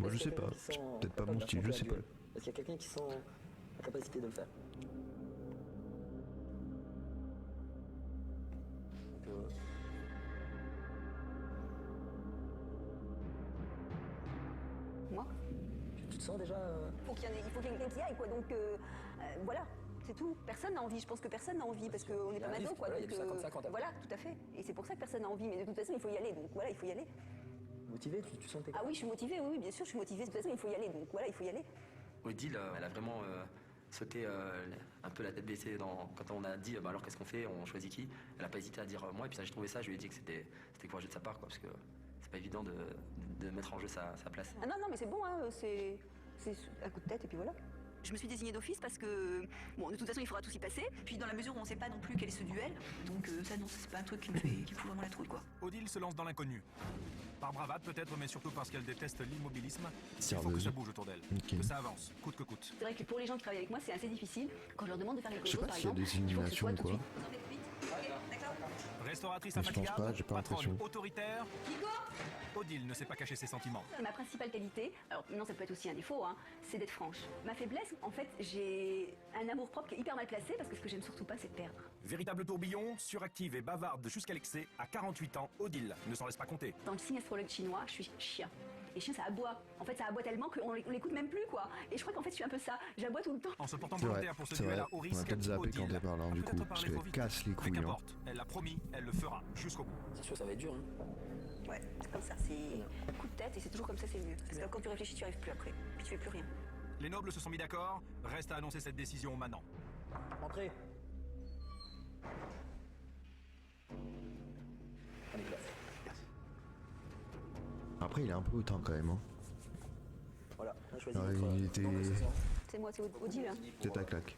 Moi, je sais pas. C'est peut-être pas mon style, je sais pas. Est-ce qu'il y a quelqu'un qui sent la capacité de le faire? Moi Tu te sens déjà... il faut qu'il y ait quelqu'un qui aille, quoi. Donc, voilà. C'est tout. Personne n'a envie. Je pense que personne n'a envie parce qu'on n'est pas maso, quoi. Voilà, il y a Donc, du 50-50 après. voilà, tout à fait. Et c'est pour ça que personne n'a envie. Mais de toute façon, il faut y aller. Donc voilà, il faut y aller. Motivé, tu sens que t'es... Ah oui, je suis motivée. Oui, bien sûr, je suis motivée. De toute façon, il faut y aller. Donc voilà, il faut y aller. Odile, elle a vraiment sauté un peu la tête baissée quand on a dit alors qu'est-ce qu'on fait, on choisit qui. Elle n'a pas hésité à dire moi, et puis ça, j'ai trouvé ça, je lui ai dit que c'était courageux de sa part, quoi, parce que c'est pas évident de mettre en jeu sa place. Ah non, non, mais c'est bon, hein, c'est un coup de tête et puis voilà. Je me suis désignée d'office parce que, bon, de toute façon, il faudra tous y passer. Puis dans la mesure où on ne sait pas non plus quel est ce duel, donc ça, non, c'est pas un truc qui me fout vraiment la trouille, quoi. Odile se lance dans l'inconnu. Par bravade peut-être, mais surtout parce qu'elle déteste l'immobilisme. Il faut que Serveuse. ça bouge autour d'elle, Ok. que ça avance, coûte que coûte. C'est vrai que pour les gens qui travaillent avec moi, c'est assez difficile. Quand je leur demande de faire quelque Je sais chose, pas par s'il y a exemple, des il faut que ce soit indignations tout ou de quoi. suite. Restauratrice Mais je pense infatigable, pas, j'ai pas patronne l'impression. autoritaire, Odile ne sait pas cacher ses sentiments. Ma principale qualité, alors non, ça peut être aussi un défaut, hein, c'est d'être franche. Ma faiblesse, en fait, j'ai un amour-propre qui est hyper mal placé parce que ce que j'aime surtout pas, c'est perdre. Véritable tourbillon, suractive et bavarde jusqu'à l'excès, à 48 ans, Odile ne s'en laisse pas compter. Dans le signe astrologue chinois, je suis chien. Et chien, ça aboie. En fait, ça aboie tellement qu'on l'écoute même plus, quoi. Et je crois qu'en fait, je suis un peu ça. J'aboie tout le temps. En se portant C'est vrai, volontaire pour ce c'est duel vrai. à haut On risque, va peut-être zapper quand Odile elle parle, hein, du a coup, peut-être parce parlé trop qu'elle vite. casse les Mais couilles. Hein. qu'importe, elle l'a promis, elle le fera jusqu'au bout. C'est sûr, ça va être dur, hein. Ouais, c'est comme ça, c'est coup de tête et c'est toujours comme ça, c'est le mieux. Parce que quand tu réfléchis, tu n'y arrives plus après. Puis tu fais plus rien. Les nobles se sont mis d'accord, reste à annoncer cette décision maintenant. Entrez. Allez, classe. Merci. Après, il est un peu hautain quand même. Hein. Voilà, on a choisi Ah, notre... il était C'est moi, c'est Odile. Hein. tête à claque.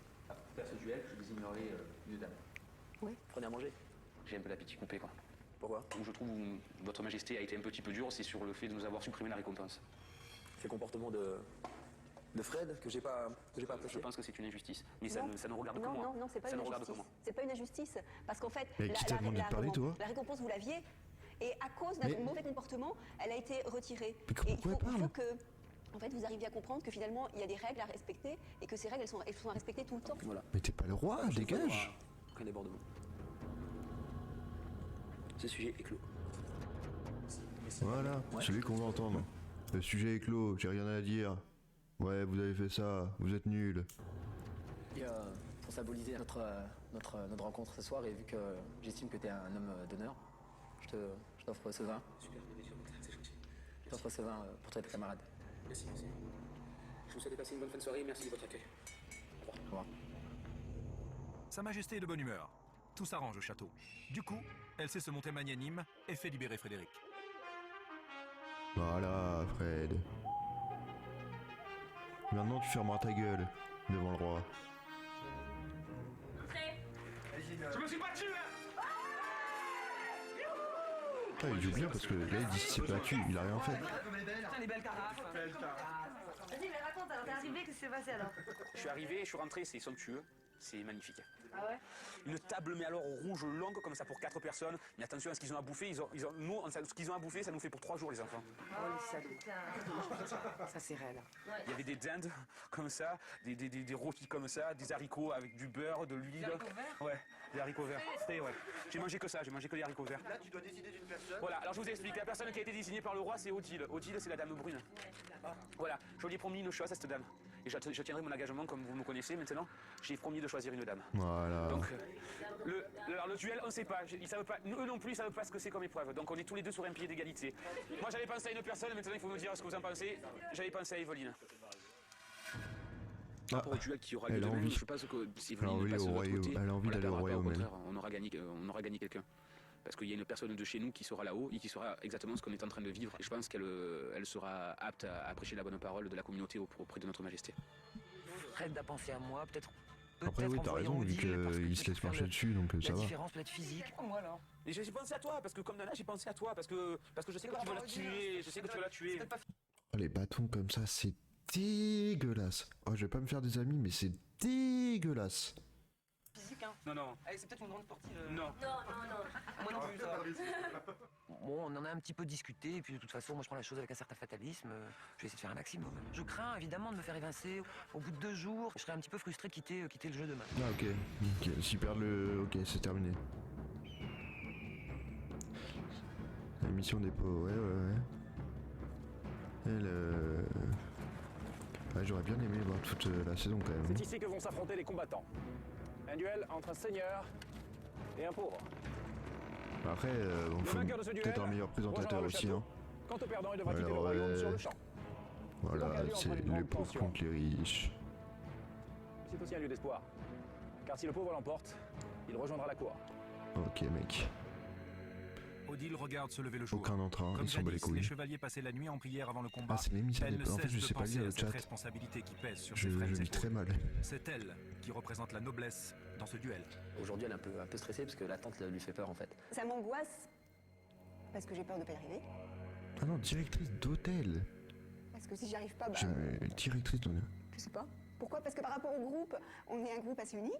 Faire ce duel, je désignerai une dame. Prenez à manger. J'ai un peu l'appétit coupé, quoi. Pourquoi? Où je trouve où votre majesté a été un petit peu dure, c'est sur le fait de nous avoir supprimé la récompense. C'est le comportement de Fred que j'ai pas apprécié. Je pense que c'est une injustice. Mais ça Non. ne regarde que Non, moi. non, non, c'est pas Ça une ne regarde injustice. que moi. C'est pas une injustice. Parce qu'en fait, Mais qui t'a demandé de parler, toi? la récompense, vous l'aviez. Et à cause d'un Mais- mauvais comportement, elle a été retirée. Mais Et il pourquoi elle faut parle que, en fait, vous arriviez à comprendre que finalement, il y a des règles à respecter et que ces règles, elles sont à respecter tout le temps. Voilà. Mais t'es pas le roi, dégage. Aucun débordement. Ce sujet est clos. Voilà, celui qu'on va entendre. Le sujet est clos, j'ai rien à dire. Ouais, vous avez fait ça, vous êtes nuls. Et pour symboliser notre rencontre ce soir, et vu que j'estime que tu es un homme d'honneur, je t'offre ce vin. Super, c'est gentil. Je t'offre ce vin pour toi et tes camarades. Merci, merci. Je vous souhaite de passer une bonne fin de soirée et merci de votre accueil. Au revoir. Sa Majesté est de bonne humeur. Tout s'arrange au château. Du coup, elle sait se montrer magnanime et fait libérer Frédéric. Voilà, Fred. Maintenant, tu fermeras ta gueule devant le roi. Je me suis battu, hein. Ah, il joue bien parce que là, il dit qu'il s'est battu, il a rien fait. Putain, les belles carafes. Vas-y, mais raconte, alors t'es arrivé, qu'est-ce qui s'est passé alors? Je suis arrivé, je suis rentré, c'est somptueux. C'est magnifique. Ah ouais? Une table, mais alors rouge, longue, comme ça pour 4 personnes. Mais attention à ce qu'ils ont à bouffer. Nous, ce qu'ils ont à bouffer, ça nous fait pour 3 jours, les enfants. Oh, les salauds. Ça, c'est réel. Il y avait des dindes comme ça, des rôtis comme ça, des haricots avec du beurre, de l'huile. Des haricots verts? Ouais, des haricots verts. Frais, ouais. J'ai mangé que ça, j'ai mangé que des haricots verts. Là, tu dois décider d'une personne. Voilà, alors je vous explique. La personne qui a été désignée par le roi, c'est Odile. Odile, c'est la dame brune. Voilà, je lui ai promis une chose à cette dame. Et je tiendrai mon engagement comme vous me connaissez maintenant. J'ai promis de choisir une dame. Voilà. Donc, le duel, on ne sait pas. Ils savent pas. Eux non plus, ils savent pas ce que c'est comme épreuve. Donc, on est tous les deux sur un pied d'égalité. Moi, j'avais pensé à une personne. Maintenant, il faut me dire ce que vous en pensez. J'avais pensé à Evelyne. Par rapport au duel qui aura lieu elle a demain, envie. je pense que si Elle a Evelyne envie passe de au notre royaume. côté, Elle a envie on la d'aller au perdra pas, royaume, au elle. contraire, on aura gagné quelqu'un. Parce qu'il y a une personne de chez nous qui sera là-haut et qui saura exactement ce qu'on est en train de vivre. Et je pense qu'elle sera apte à prêcher la bonne parole de la communauté auprès de notre majesté. Fred a pensé à moi, peut-être. Après, oui, t'as raison, vu qu'il se laisse marcher dessus, donc ça va. Peut-être physique. Moi alors. Et j'ai pensé à toi, parce que comme Nana, j'ai pensé à toi, parce que je sais que tu vas la tuer, je sais que tu vas la tuer. Oh, les bâtons comme ça, c'est dégueulasse. Oh, je vais pas me faire des amis, mais c'est dégueulasse. Physique, Hein. Non. Allez, c'est peut-être une grande sportive. Non. Non. Moi non plus, ça. Bon, on en a un petit peu discuté, et puis de toute façon, moi je prends la chose avec un certain fatalisme. Je vais essayer de faire un maximum. Je crains évidemment de me faire évincer. Au bout de 2 jours, je serai un petit peu frustré de quitter le jeu demain. Ah ok, s'ils perdent ok, c'est terminé. La mission dépôt, ouais. J'aurais bien aimé voir toute la saison quand même. C'est ici que vont s'affronter les combattants. Un duel entre un seigneur et un pauvre. Après, bon, faut peut-être un meilleur présentateur aussi. Hein. Quant au perdant, il devra quitter le royaume sur le champ. Voilà, c'est les pauvres contre les riches. C'est aussi un lieu d'espoir. Car si le pauvre l'emporte, il rejoindra la cour. Ok mec. Odile regarde se lever le jour. Aucun entrain, Comme ils s'en bat les jadis, couilles. les chevaliers passaient la nuit en prière avant le combat. Ah, c'est l'émission Elle ne en fait, cesse je de sais pas penser lire à le cette chat. responsabilité qui pèse sur Je ses frêles lis très épaules. mal. C'est elle qui représente la noblesse dans ce duel. Aujourd'hui, elle est un peu stressée parce que l'attente lui fait peur en fait. Ça m'angoisse parce que j'ai peur de pas y arriver. Ah non, directrice d'hôtel. Parce que si j'y arrive pas, bah, Directrice d'hôtel. je sais pas. Pourquoi? Parce que par rapport au groupe, on est un groupe assez uni.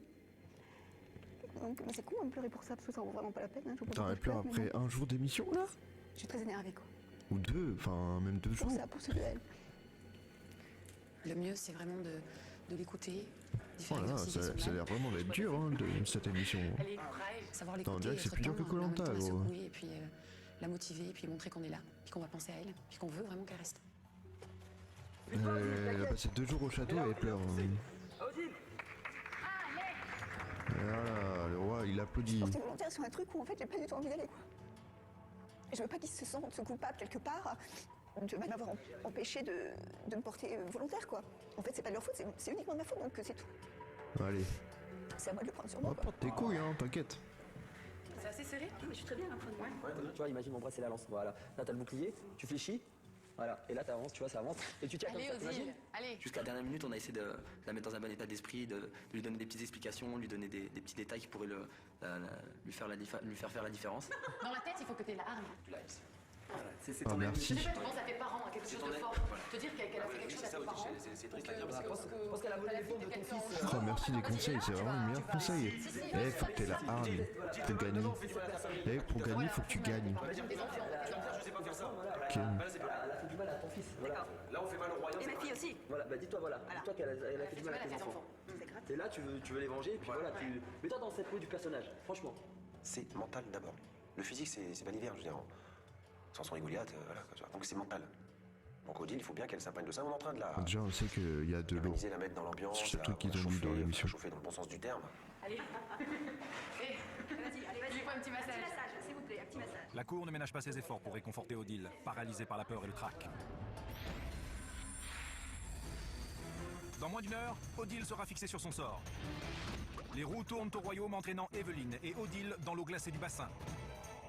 Donc c'est con de pleurer pour ça, parce que ça vaut vraiment pas la peine. Hein. T'aurais pleuré après un jour d'émission là? Je suis très énervée quoi. Ou 2, enfin même 2 jours. Pour ce duel. Le mieux, c'est vraiment de l'écouter. Oh là là, ça a l'air vraiment d'être dur hein, cette émission. Allez, savoir l'écouter. On dirait que c'est plus dur que Koh-Lanta, gros. Et puis la motiver, et puis montrer qu'on est là, puis qu'on va penser à elle, puis qu'on veut vraiment qu'elle reste. Elle a passé 2 jours au château et elle pleure. Et voilà, le roi il applaudit. Porter volontaire sur un truc où en fait j'ai pas du tout envie d'aller quoi. Et je veux pas qu'ils se sentent coupables quelque part de m'avoir empêché de me porter volontaire quoi. En fait c'est pas de leur faute, c'est uniquement de ma faute donc c'est tout. Allez. C'est à moi de le prendre sur moi. Oh, porte tes couilles hein, t'inquiète. C'est assez serré? Mais je suis très bien à prendre. Tu vois, imagine mon bras c'est la lance. Voilà. Là t'as le bouclier, tu fléchis. Voilà, et là t'avances, tu vois, ça avance, et tu tiens comme Allez, ça, Odile, t'imagines? allez. Jusqu'à la dernière minute, on a essayé de la mettre dans un bon état d'esprit, de lui donner des petites explications, lui donner des petits détails qui pourraient lui faire faire la différence. Dans la tête, il faut que tu aies la hargne. Voilà, c'est Ah, ton merci. Je sais pas, tu penses à tes parents, à quelque chose de fort. Te dire qu'elle a fait quelque chose à tes parents. C'est triste à dire parce que je pense qu'elle a volé l'épaule de ton fils. Oh merci des conseils, c'est vraiment le meilleur conseil. Eh, faut que t'aies la hargne pour gagner. Eh, pour gagner, faut que tu gagnes. Ok. Elle a fait du mal à ton fils. Voilà. Là, on fait mal au royaume. Et ma fille aussi. Voilà, bah dis-toi, voilà. Dis-toi qu'elle a fait du mal à tes enfants. Et là, tu veux les venger, et puis voilà, mets-toi dans cette peau du personnage, franchement. C'est mental d'abord. Le physique, c'est pas l'hiver, je veux dire. Samson et Goliath, voilà. Donc c'est mental. Donc Odile, il faut bien qu'elle s'imprègne de ça. On est en train de la. Déjà, on sait qu'il y a de l'eau. La mettre dans l'ambiance. C'est le truc qu'ils ont chauffer, mis dans l'émission. Chauffer dans le bon sens du terme. Allez. Vas-y, lui fais un petit massage. Un petit massage, s'il vous plaît, un petit massage. La cour ne ménage pas ses efforts pour réconforter Odile, paralysée par la peur et le trac. Dans moins d'une heure, Odile sera fixée sur son sort. Les roues tournent au royaume entraînant Evelyne et Odile dans l'eau glacée du bassin.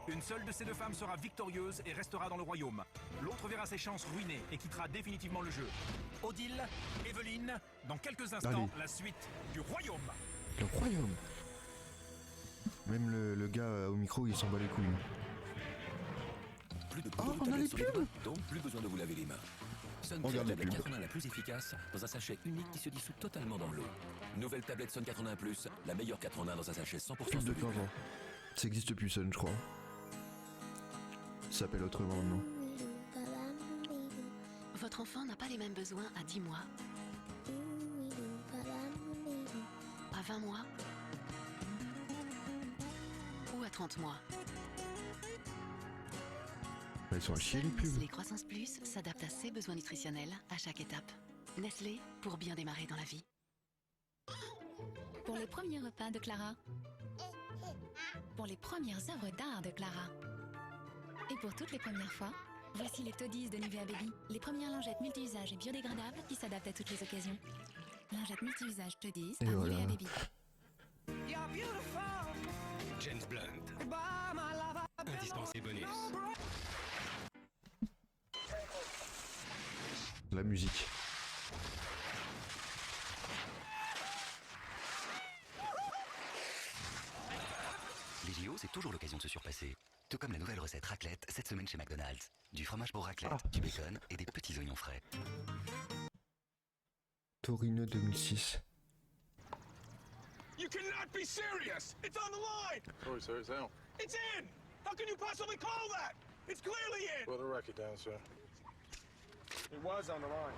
Une seule de ces 2 femmes sera victorieuse et restera dans le royaume. L'autre verra ses chances ruinées et quittera définitivement le jeu. Odile, Evelyne, dans quelques instants, Allez. la suite du royaume. Le royaume. Même le gars au micro, il s'en bat les couilles. Plus de Oh, on a les pubs. donc plus besoin de vous laver les mains. Sun Regarde Care les tablette pubs. 80 la plus efficace dans un sachet unique qui se dissout totalement dans l'eau. Nouvelle tablette Sun 80 Plus, la meilleure 4 en 1 dans un sachet 100% Plus de soluble. 15 ans. Ça existe plus, Sun, je crois. Ça s'appelle autrement maintenant. Votre enfant n'a pas les mêmes besoins à 10 mois, à 20 mois ou à 30 mois. Ils sont à chier les pubs. Nestlé Croissance Plus s'adapte à ses besoins nutritionnels à chaque étape. Nestlé, pour bien démarrer dans la vie. Pour les premiers repas de Clara. Pour les premières œuvres d'art de Clara. Et pour toutes les premières fois, voici les Toddies de Nivea Baby. Les premières lingettes multi-usages et biodégradables qui s'adaptent à toutes les occasions. Lingettes multi-usages Toddies Et par voilà. Nivea Baby. James Blunt. Indispensé bonus. La musique. Les JO, c'est toujours l'occasion de se surpasser. Tout comme la nouvelle recette raclette cette semaine chez McDonald's. Du fromage pour raclette, du bacon et des petits oignons frais. Torino 2006. You You cannot be serious! It's on the line! Sorry, sir, it's out. It's in! How can you possibly call that? It's clearly in! Put the racket down, sir. It was on the line.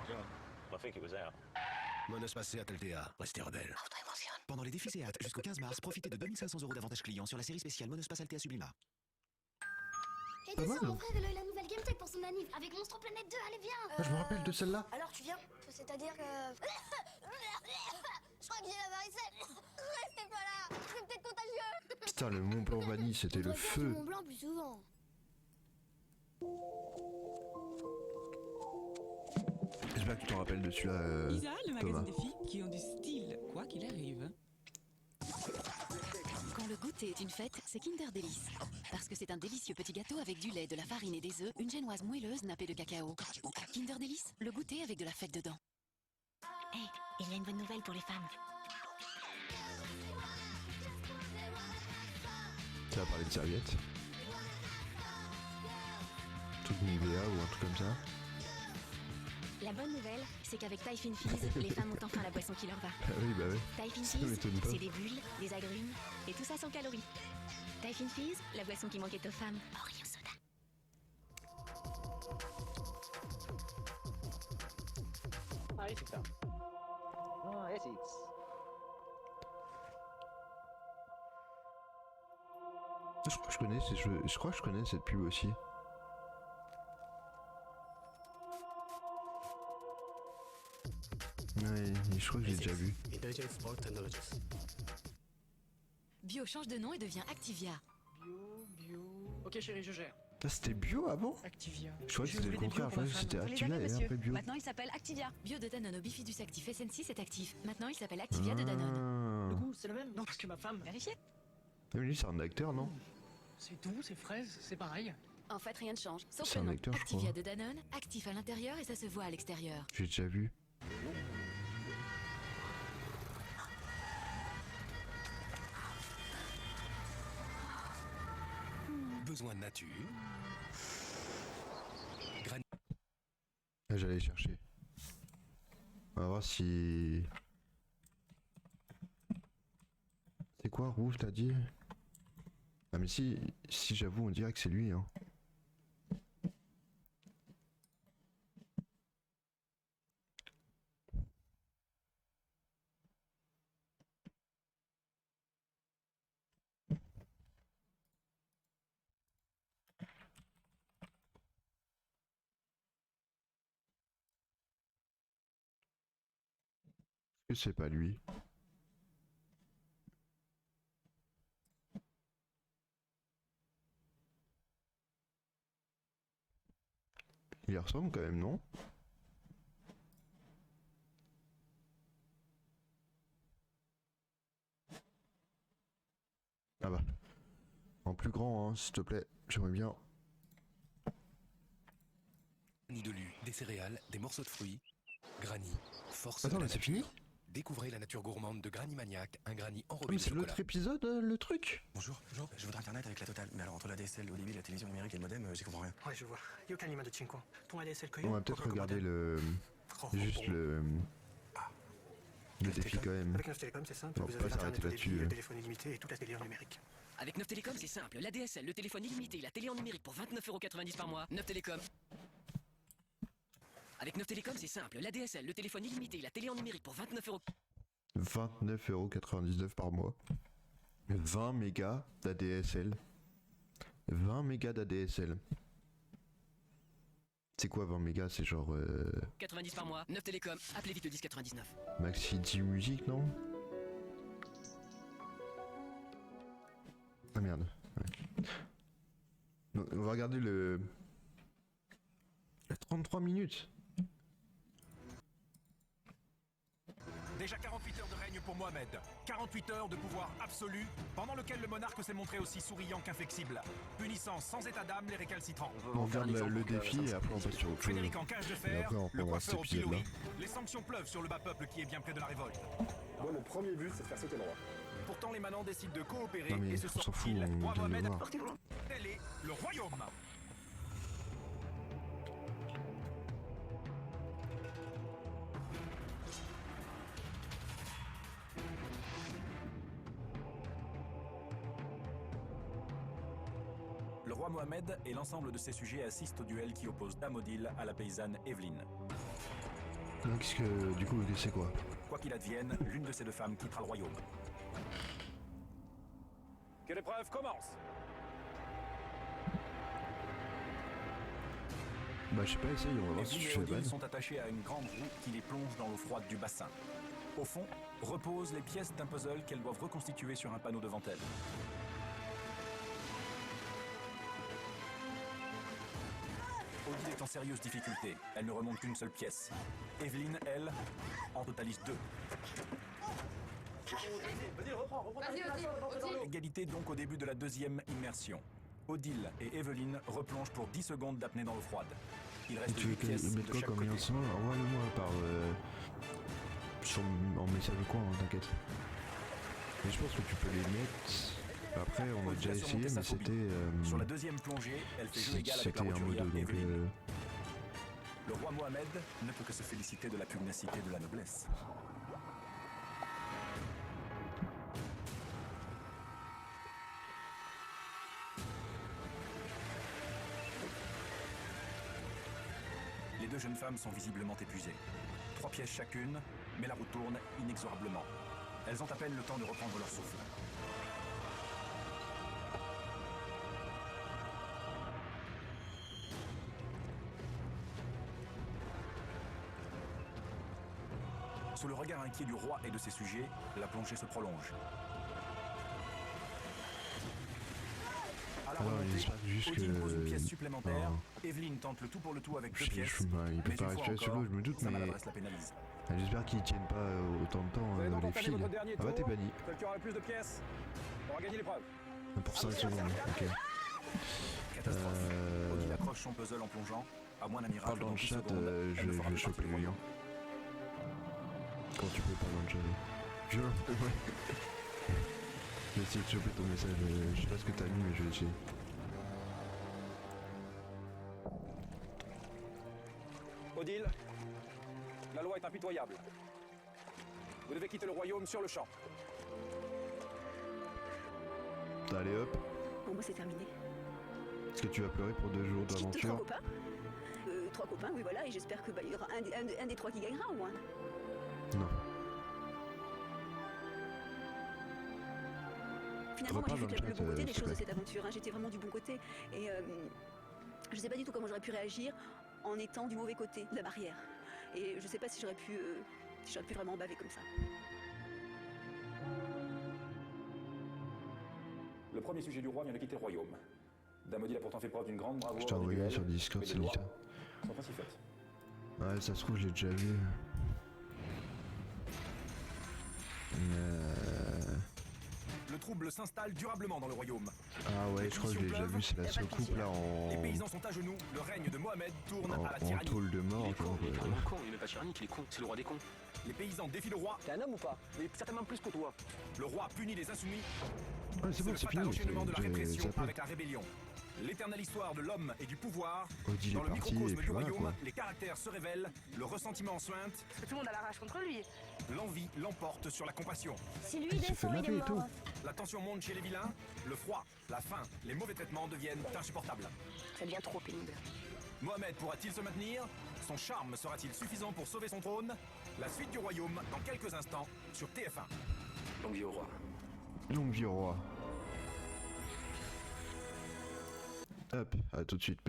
I think it was out. Monospace Seat Altea, restez rebelle. Pendant les défis Seat jusqu'au 15 mars, profitez de 2500 € d'avantages clients sur la série spéciale Monospace Altea Sublima. Et descends, mon frère, il a eu la nouvelle Game Tech pour son anniv. Avec Monstre Planète 2, allez viens. Ah, je me rappelle de celle-là. Alors tu viens? C'est-à-dire que... Je crois que j'ai la varicelle. Restez pas là, c'est peut-être contagieux. Putain, le Mont Blanc Vanille, c'était le feu. Mont Blanc plus souvent. J'espère que tu t'en rappelles de celui-là, Isa, le magasin Thomas. des filles qui ont du style, quoi qu'il arrive. Quand le goûter est une fête, c'est Kinder Délice. Parce que c'est un délicieux petit gâteau avec du lait, de la farine et des œufs, une génoise moelleuse nappée de cacao. Kinder Délice, le goûter avec de la fête dedans. Hé, il y a une bonne nouvelle pour les femmes. Ça va parler de serviettes. Truc Nivea ou un truc comme ça. La bonne nouvelle, c'est qu'avec Typhine Fizz, les femmes ont enfin la boisson qui leur va. Ah oui, bah oui. Typhine Ça Fizz, m'étonne pas. c'est des bulles, des agrumes, et tout ça sans calories. Typhine Fizz, la boisson qui manquait aux femmes. Oreo Soda. Ah oui, c'est ça. Ah, yes, it's... Je crois que je crois que je connais cette pub aussi. Ouais, je crois que j'ai déjà vu. Intelligent Sport Technologies. Bio change de nom et devient Activia. Bio... Ok chérie, je gère. Ah, c'était bio avant? Activia. Je crois que c'était le contraire, enfin, c'était Activia et après bio. Maintenant il s'appelle Activia. Bio de Danone au Bifidus Actif SN6 est actif. Maintenant il s'appelle Activia de Danone. Le goût, c'est le même? Non, parce que ma femme... Vérifiez. Ah, mais lui, c'est un acteur, non? C'est doux, c'est fraise, c'est pareil. En fait rien ne change, sauf C'est le un nom. acteur, je Activia crois. de Danone, actif à l'intérieur et ça se voit à l'extérieur. J'ai déjà vu. Besoin de nature. Ah, j'allais chercher. On va voir si... C'est quoi, Rouge, t'as dit? Ah mais si j'avoue, on dirait que c'est lui, hein. Est-ce que c'est pas lui? Il y ressemble quand même, non? Ah bah. En plus grand, hein, s'il te plaît. J'aimerais bien. Nid de lu, des céréales, des morceaux de fruits. Granny, force Attends, de la mais c'est nature. fini? Découvrez la nature gourmande de Granny Maniac, un Granny Ah, enrobé mais de c'est chocolat. l'autre épisode, le truc? Bonjour, je voudrais Internet avec la totale. Mais alors entre la DSL, l'Olivier, la télévision numérique et le modem, j'y comprends rien. Ouais, je vois. Yoka Nima de Chinko. Ton ADSL On va peut-être regarder le... Juste le défi quand même. Avec Neuf Télécom, c'est simple. On Vous va avez pas s'arrêter l'internet au débit, là-dessus. le téléphone illimité et toute la télé en numérique. Avec Neuf Télécom, c'est simple. L'ADSL, le téléphone illimité, la télé en numérique pour 29,90 € par mois. Neuf Télécom. Avec Neuf Télécom, c'est simple. L'ADSL, le téléphone illimité, la télé en numérique pour 29 €. 29,99 € par mois. 20 mégas d'ADSL. 20 mégas d'ADSL. C'est quoi 20 mégas? C'est genre 90 par mois. Neuf Télécom. Appelez vite le 1099. Maxi 10 musique, non? Ah merde. Ouais. Donc, on va regarder le... 33 minutes. Déjà 48 heures de règne pour Mohamed. 48 heures de pouvoir absolu, pendant lequel le monarque s'est montré aussi souriant qu'inflexible, punissant sans état d'âme les récalcitrants. On regarde le défi et après on passe sur autre chose. Frédéric en cage de Et fer, après on le reprendra cet coiffeur au épisode-là. pilori, les sanctions pleuvent sur le bas peuple qui est bien près de la révolte. Moi, mon premier but, c'est de faire sauter le roi. Pourtant, les manants décident de coopérer Non mais et se on s'en sortent fout, ils. on Roi vient de le Mohamed, voir. tel est le royaume. roi Mohamed et l'ensemble de ses sujets assistent au duel qui oppose Dame Odile à la paysanne Evelyne. Donc, du coup, c'est quoi? Quoi qu'il advienne, l'une de ces deux femmes quittera le royaume. Que l'épreuve commence! Bah je sais pas, essaye, on va voir si je fais Odile sont attachés à une grande roue qui les plonge dans l'eau froide du bassin. Au fond, reposent les pièces d'un puzzle qu'elles doivent reconstituer sur un panneau devant elles. Odile est en sérieuse difficulté. Elle ne remonte qu'une seule pièce. Evelyne, elle, en totalise 2. Égalité donc au début de la deuxième immersion. Odile et Evelyne replongent pour 10 secondes d'apnée dans l'eau froide. Il reste 8 pièces de chaque côté. Envoie-le-moi en message ou quoi, hein, t'inquiète. Mais je pense que tu peux les mettre. Après, on a déjà essayé, mais c'était. Sur la deuxième plongée, elle fait jeu égal avec la roturière Evelyne. Le roi Mohamed ne peut que se féliciter de la pugnacité de la noblesse. Les deux jeunes femmes sont visiblement épuisées. 3 pièces chacune, mais la roue tourne inexorablement. Elles ont à peine le temps de reprendre leur souffle. Sous le regard inquiet du roi et de ses sujets, la plongée se prolonge. À la remontée, Odile pose une pièce supplémentaire. Evelyne tente le tout pour le tout avec 2 pièces. Il peut pas respirer sur l'eau, je me doute, mais. J'espère qu'ils tiennent pas autant de temps les fils. Ah bah t'es banni. Celle qui aura le plus de pièces aura gagné l'épreuve. Pour 5 secondes, ok. Catastrophe. Odile accroche son puzzle en plongeant. À moins d'un miracle. Parle dans le chat, je vais choper le lien. Quand tu peux parler dans le chat. Viens, ouais. Je vais essayer de choper ton message. Je sais pas ce que t'as mis, mais je vais essayer. Odile, la loi est impitoyable. Vous devez quitter le royaume sur le champ. Allez hop. Bon, moi c'est terminé. Est-ce que tu vas pleurer pour 2 jours d'aventure? 3 copains. 3 copains, oui voilà, et j'espère que il y aura un des 3 qui gagnera au moins. Non. Finalement, moi j'ai fait le bon côté des choses de cette aventure. Hein. J'étais vraiment du bon côté. Et je sais pas du tout comment j'aurais pu réagir en étant du mauvais côté de la barrière. Et je sais pas si j'aurais pu vraiment baver comme ça. Le premier sujet du roi vient de quitter le royaume. Dame Odile a pourtant fait preuve d'une grande bravoure. Je t'ai envoyé sur Discord, c'est Lita. Sont ainsi faites. Ouais, ça se trouve, je l'ai déjà vu. Le trouble s'installe durablement dans le royaume. Ah ouais, je crois que je l'ai déjà vu, c'est la seule coupe là en. Les paysans sont à genoux, le règne de Mohamed tourne à la tyrannie. En tôle de mort. Il est con, il est pas tyrannique, il est con, c'est le roi des cons. Les paysans défient le roi. T'es un homme ou pas? Il est certainement plus que toi. Le roi punit les insoumis. Ouais, c'est bon, c'est fini. L'enchaînement de la répression avec la rébellion. L'éternelle histoire de l'homme et du pouvoir. Odile dans le microcosme du voilà, royaume, quoi. les caractères se révèlent, le ressentiment suinte. Parce que tout le monde a la rage contre lui. L'envie l'emporte sur la compassion. Si lui descend, il est mort. La tension monte chez les vilains, le froid, la faim, les mauvais traitements deviennent insupportables. Ça devient trop pénible. Mohamed pourra-t-il se maintenir? Son charme sera-t-il suffisant pour sauver son trône? La suite du royaume dans quelques instants sur TF1. Longue vie au roi. Longue vie au roi. Hop, à tout de suite.